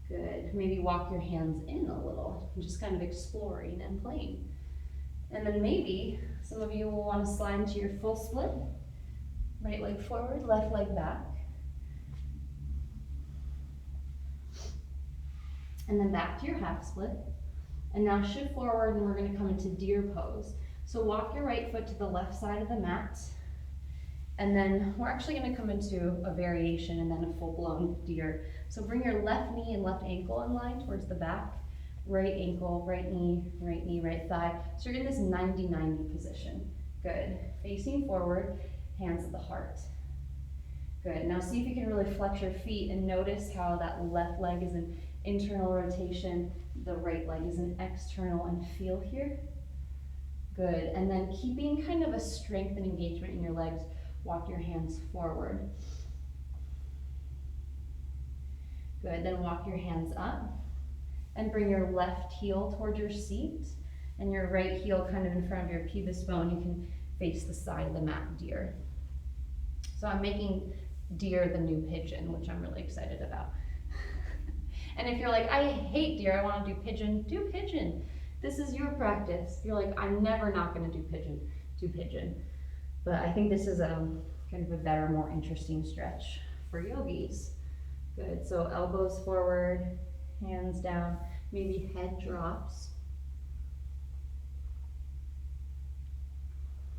Good, maybe walk your hands in a little, just kind of exploring and playing. And then maybe some of you will want to slide into your full split. Right leg forward, left leg back. And then back to your half split. And now shift forward and we're going to come into deer pose. So walk your right foot to the left side of the mat. And then we're actually going to come into a variation and then a full-blown deer. So bring your left knee and left ankle in line towards the back. Right ankle, right knee, right thigh. So you're in this 90-90 position. Good. Facing forward, hands at the heart. Good. Now see if you can really flex your feet and notice how that left leg is an internal rotation, the right leg is an external, and feel here. Good. And then keeping kind of a strength and engagement in your legs, walk your hands forward. Good. Then walk your hands up and bring your left heel towards your seat and your right heel kind of in front of your pubis bone. You can face the side of the mat, deer. So I'm making deer the new pigeon, which I'm really excited about. And if you're like, I hate deer, I want to do pigeon. This is your practice. If you're like, I'm never not going to do pigeon. But I think this is a kind of a better, more interesting stretch for yogis. Good, so elbows forward, hands down, maybe head drops.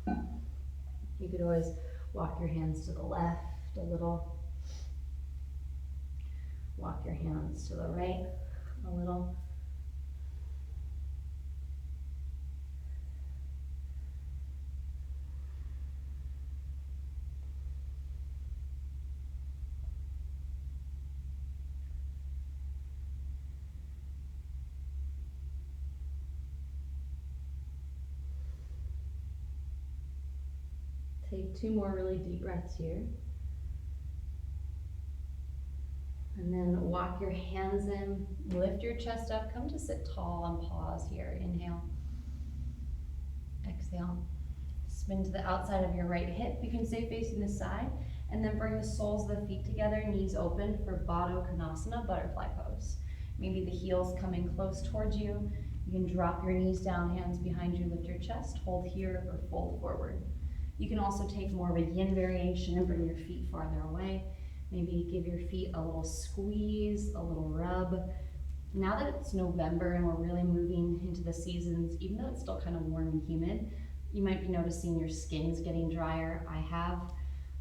You could always walk your hands to the left a little. Walk your hands to the right a little. Take 2 more really deep breaths here. And then walk your hands in, lift your chest up, come to sit tall and pause here. Inhale. Exhale. Spin to the outside of your right hip. You can stay facing the side. And then bring the soles of the feet together, knees open for Baddha Konasana, butterfly pose. Maybe the heels coming close towards you. You can drop your knees down, hands behind you, lift your chest, hold here, or fold forward. You can also take more of a yin variation and bring your feet farther away. Maybe give your feet a little squeeze, a little rub. Now that it's November and we're really moving into the seasons, even though it's still kind of warm and humid, you might be noticing your skin's getting drier. I have.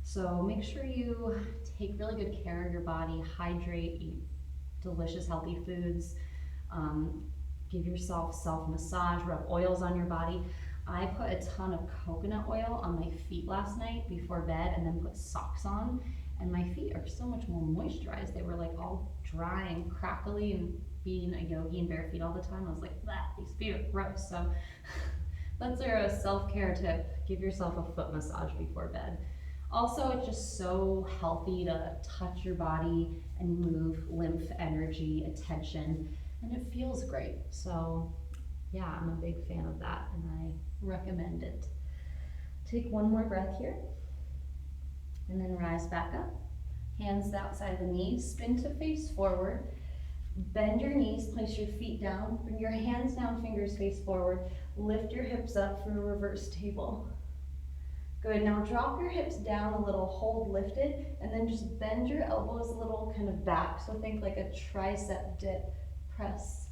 So make sure you take really good care of your body, hydrate, eat delicious, healthy foods, give yourself self-massage, rub oils on your body. I put a ton of coconut oil on my feet last night before bed and then put socks on, and my feet are so much more moisturized. They were like all dry and crackly, and being a yogi and bare feet all the time, I was like, these feet are gross. So that's a self-care tip. Give yourself a foot massage before bed. Also, it's just so healthy to touch your body and move lymph energy, attention, and it feels great. So yeah, I'm a big fan of that and I recommend it. Take 1 more breath here and then rise back up. Hands outside of the knees, spin to face forward. Bend your knees, place your feet down, bring your hands down, fingers face forward. Lift your hips up for a reverse table. Good, now drop your hips down a little, hold lifted, and then just bend your elbows a little kind of back. So think like a tricep dip, press,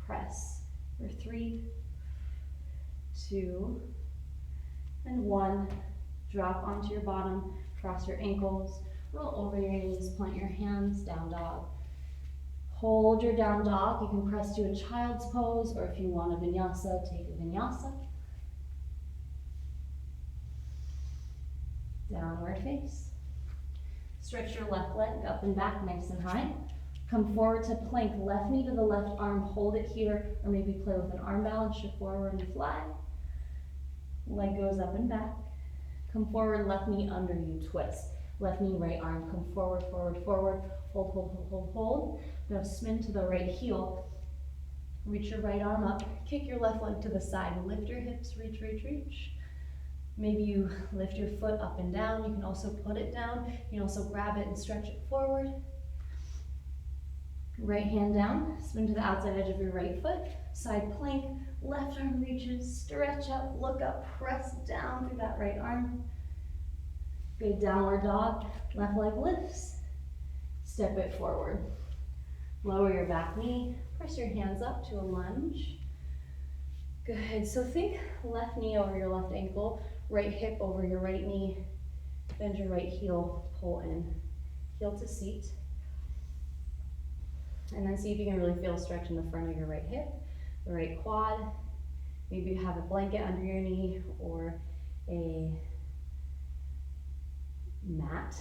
press. For 3, 2, and 1. Drop onto your bottom, cross your ankles, roll over your knees, plant your hands, down dog. Hold your down dog. You can press to a child's pose, or if you want a vinyasa, take a vinyasa. Downward face. Stretch your left leg up and back nice and high. Come forward to plank, left knee to the left arm, hold it here, or maybe play with an arm balance, shift forward and fly. Leg goes up and back. Come forward, left knee under you, twist. Left knee, right arm, come forward, forward, forward, hold, hold, hold, hold, hold. Now spin to the right heel. Reach your right arm up, kick your left leg to the side, lift your hips, reach, reach, reach. Maybe you lift your foot up and down. You can also put it down. You can also grab it and stretch it forward. Right hand down, spin to the outside edge of your right foot, side plank, left arm reaches, stretch up, look up, press down through that right arm. Good, downward dog, left leg lifts, step it forward. Lower your back knee, press your hands up to a lunge. Good, so think left knee over your left ankle, right hip over your right knee, bend your right heel, pull in, heel to seat. And then see if you can really feel a stretch in the front of your right hip, the right quad. Maybe you have a blanket under your knee or a mat.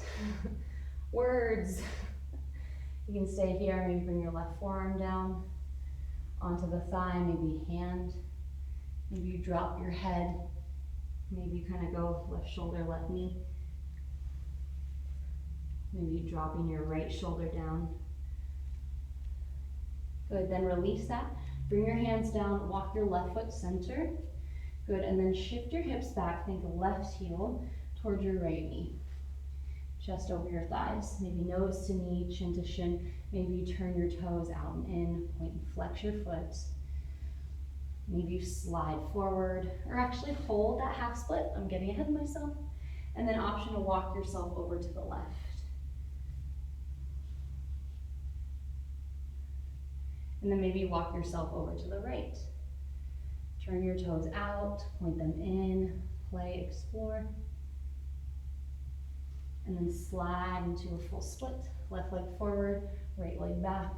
Words. You can stay here, maybe bring your left forearm down onto the thigh, maybe hand. Maybe you drop your head. Maybe you kind of go left shoulder, left knee. Maybe dropping your right shoulder down. Good, then release that. Bring your hands down, walk your left foot center. Good, and then shift your hips back, think left heel towards your right knee. chest over your thighs. Maybe nose to knee, chin to shin. Maybe you turn your toes out and in, point and flex your foot. Maybe you slide forward, or actually hold that half split. I'm getting ahead of myself. And then option to walk yourself over to the left. And then maybe walk yourself over to the right. Turn your toes out, point them in, play, explore. And then slide into a full split. Left leg forward, right leg back.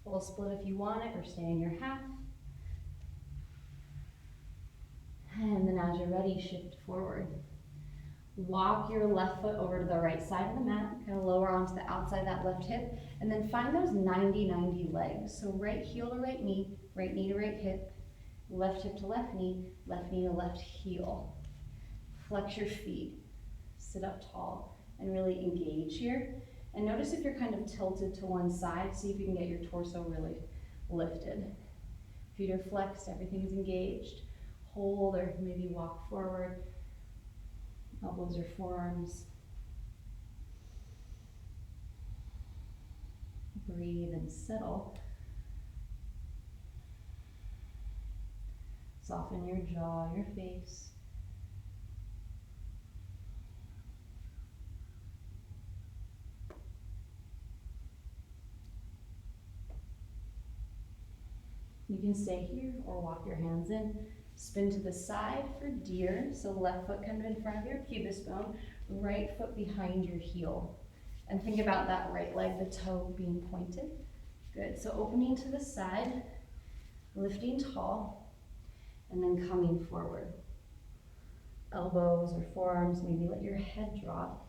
Full split if you want it, or stay in your half. And then as you're ready, shift forward. Walk your left foot over to the right side of the mat, kind of lower onto the outside of that left hip, and then find those 90-90 legs. So right heel to right knee to right hip, left hip to left knee to left heel. Flex your feet, sit up tall, and really engage here. And notice if you're kind of tilted to one side, see if you can get your torso really lifted. Feet are flexed, everything's engaged. Hold or maybe walk forward. Elbows or forearms. Breathe and settle. Soften your jaw, your face. You can stay here or walk your hands in. Spin to the side for deer, so left foot kind of in front of your pubis bone, right foot behind your heel. And think about that right leg, the toe being pointed. Good, so opening to the side, lifting tall, and then coming forward. Elbows or forearms, maybe let your head drop.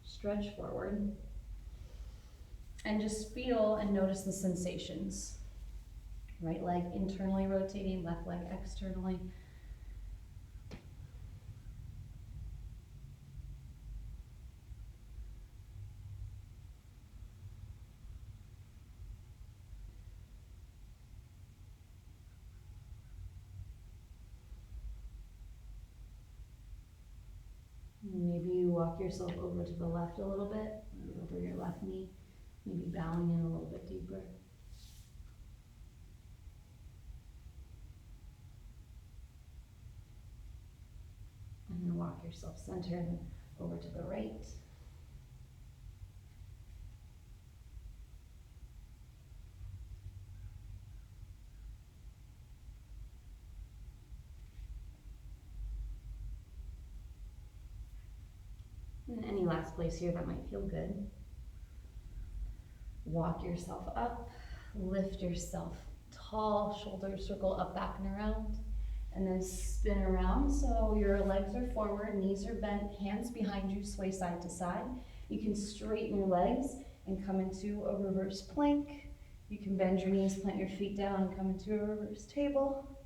Stretch forward. And just feel and notice the sensations. Right leg internally rotating, left leg externally. Maybe you walk yourself over to the left a little bit, over your left knee, maybe bowing in a little bit deeper. And then walk yourself centered over to the right. And any last place here that might feel good. Walk yourself up, lift yourself tall, shoulders circle up, back and around. And then spin around, so your legs are forward, knees are bent, hands behind you, sway side to side. You can straighten your legs and come into a reverse plank. You can bend your knees, plant your feet down, and come into a reverse table.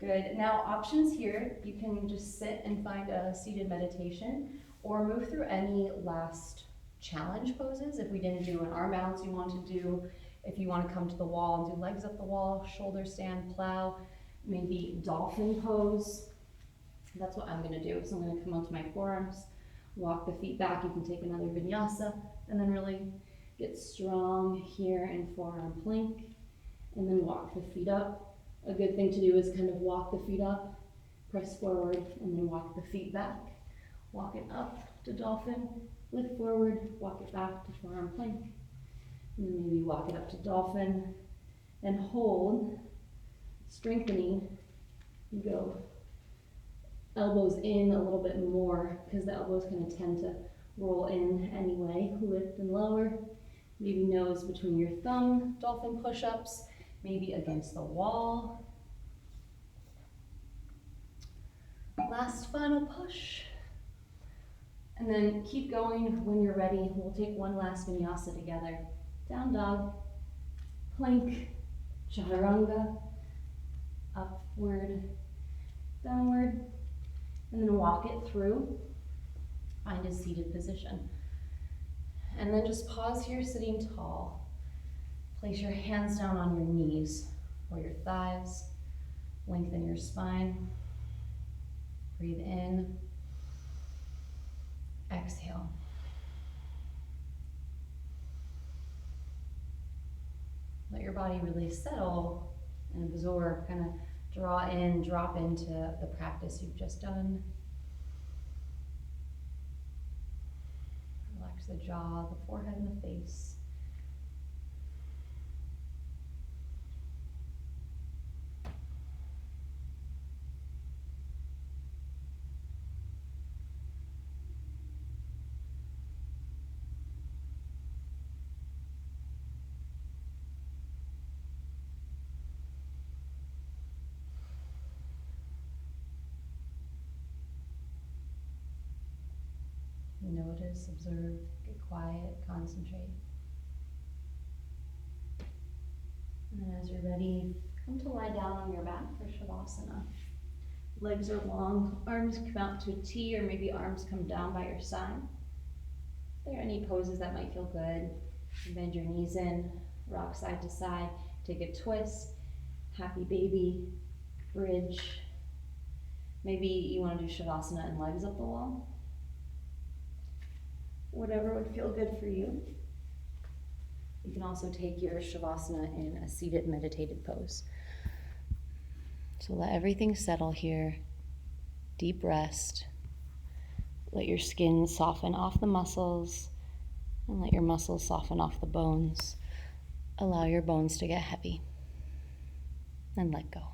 Good, now options here, you can just sit and find a seated meditation, or move through any last challenge poses. If we didn't do an arm balance you want to do, if you want to come to the wall and do legs up the wall, shoulder stand, plow, maybe dolphin pose. That's what I'm going to do. So I'm going to come onto my forearms, walk the feet back. You can take another vinyasa and then really get strong here in forearm plank and then walk the feet up. A good thing to do is kind of walk the feet up, press forward, and then walk the feet back. Walk it up to dolphin, lift forward, walk it back to forearm plank. And then maybe walk it up to dolphin and hold. Strengthening, you go elbows in a little bit more because the elbows kind of tend to roll in anyway. Lift and lower, maybe nose between your thumb, dolphin push-ups, maybe against the wall. Last final push. And then keep going when you're ready. We'll take one last vinyasa together. Down dog, plank, chaturanga, upward, downward, and then walk it through. Find a seated position. And then just pause here, sitting tall. Place your hands down on your knees or your thighs. Lengthen your spine. Breathe in. Exhale. Let your body really settle and absorb, kind of draw in, drop into the practice you've just done. Relax the jaw, the forehead, and the face. Notice, observe, get quiet, concentrate. And then as you're ready, come to lie down on your back for Shavasana. Legs are long, arms come out to a T, or maybe arms come down by your side. If there are any poses that might feel good, bend your knees in, rock side to side, take a twist, happy baby, bridge. Maybe you want to do Shavasana and legs up the wall. Whatever would feel good for you. You can also take your Shavasana in a seated meditative pose. So let everything settle here. Deep rest. Let your skin soften off the muscles and let your muscles soften off the bones. Allow your bones to get heavy and let go.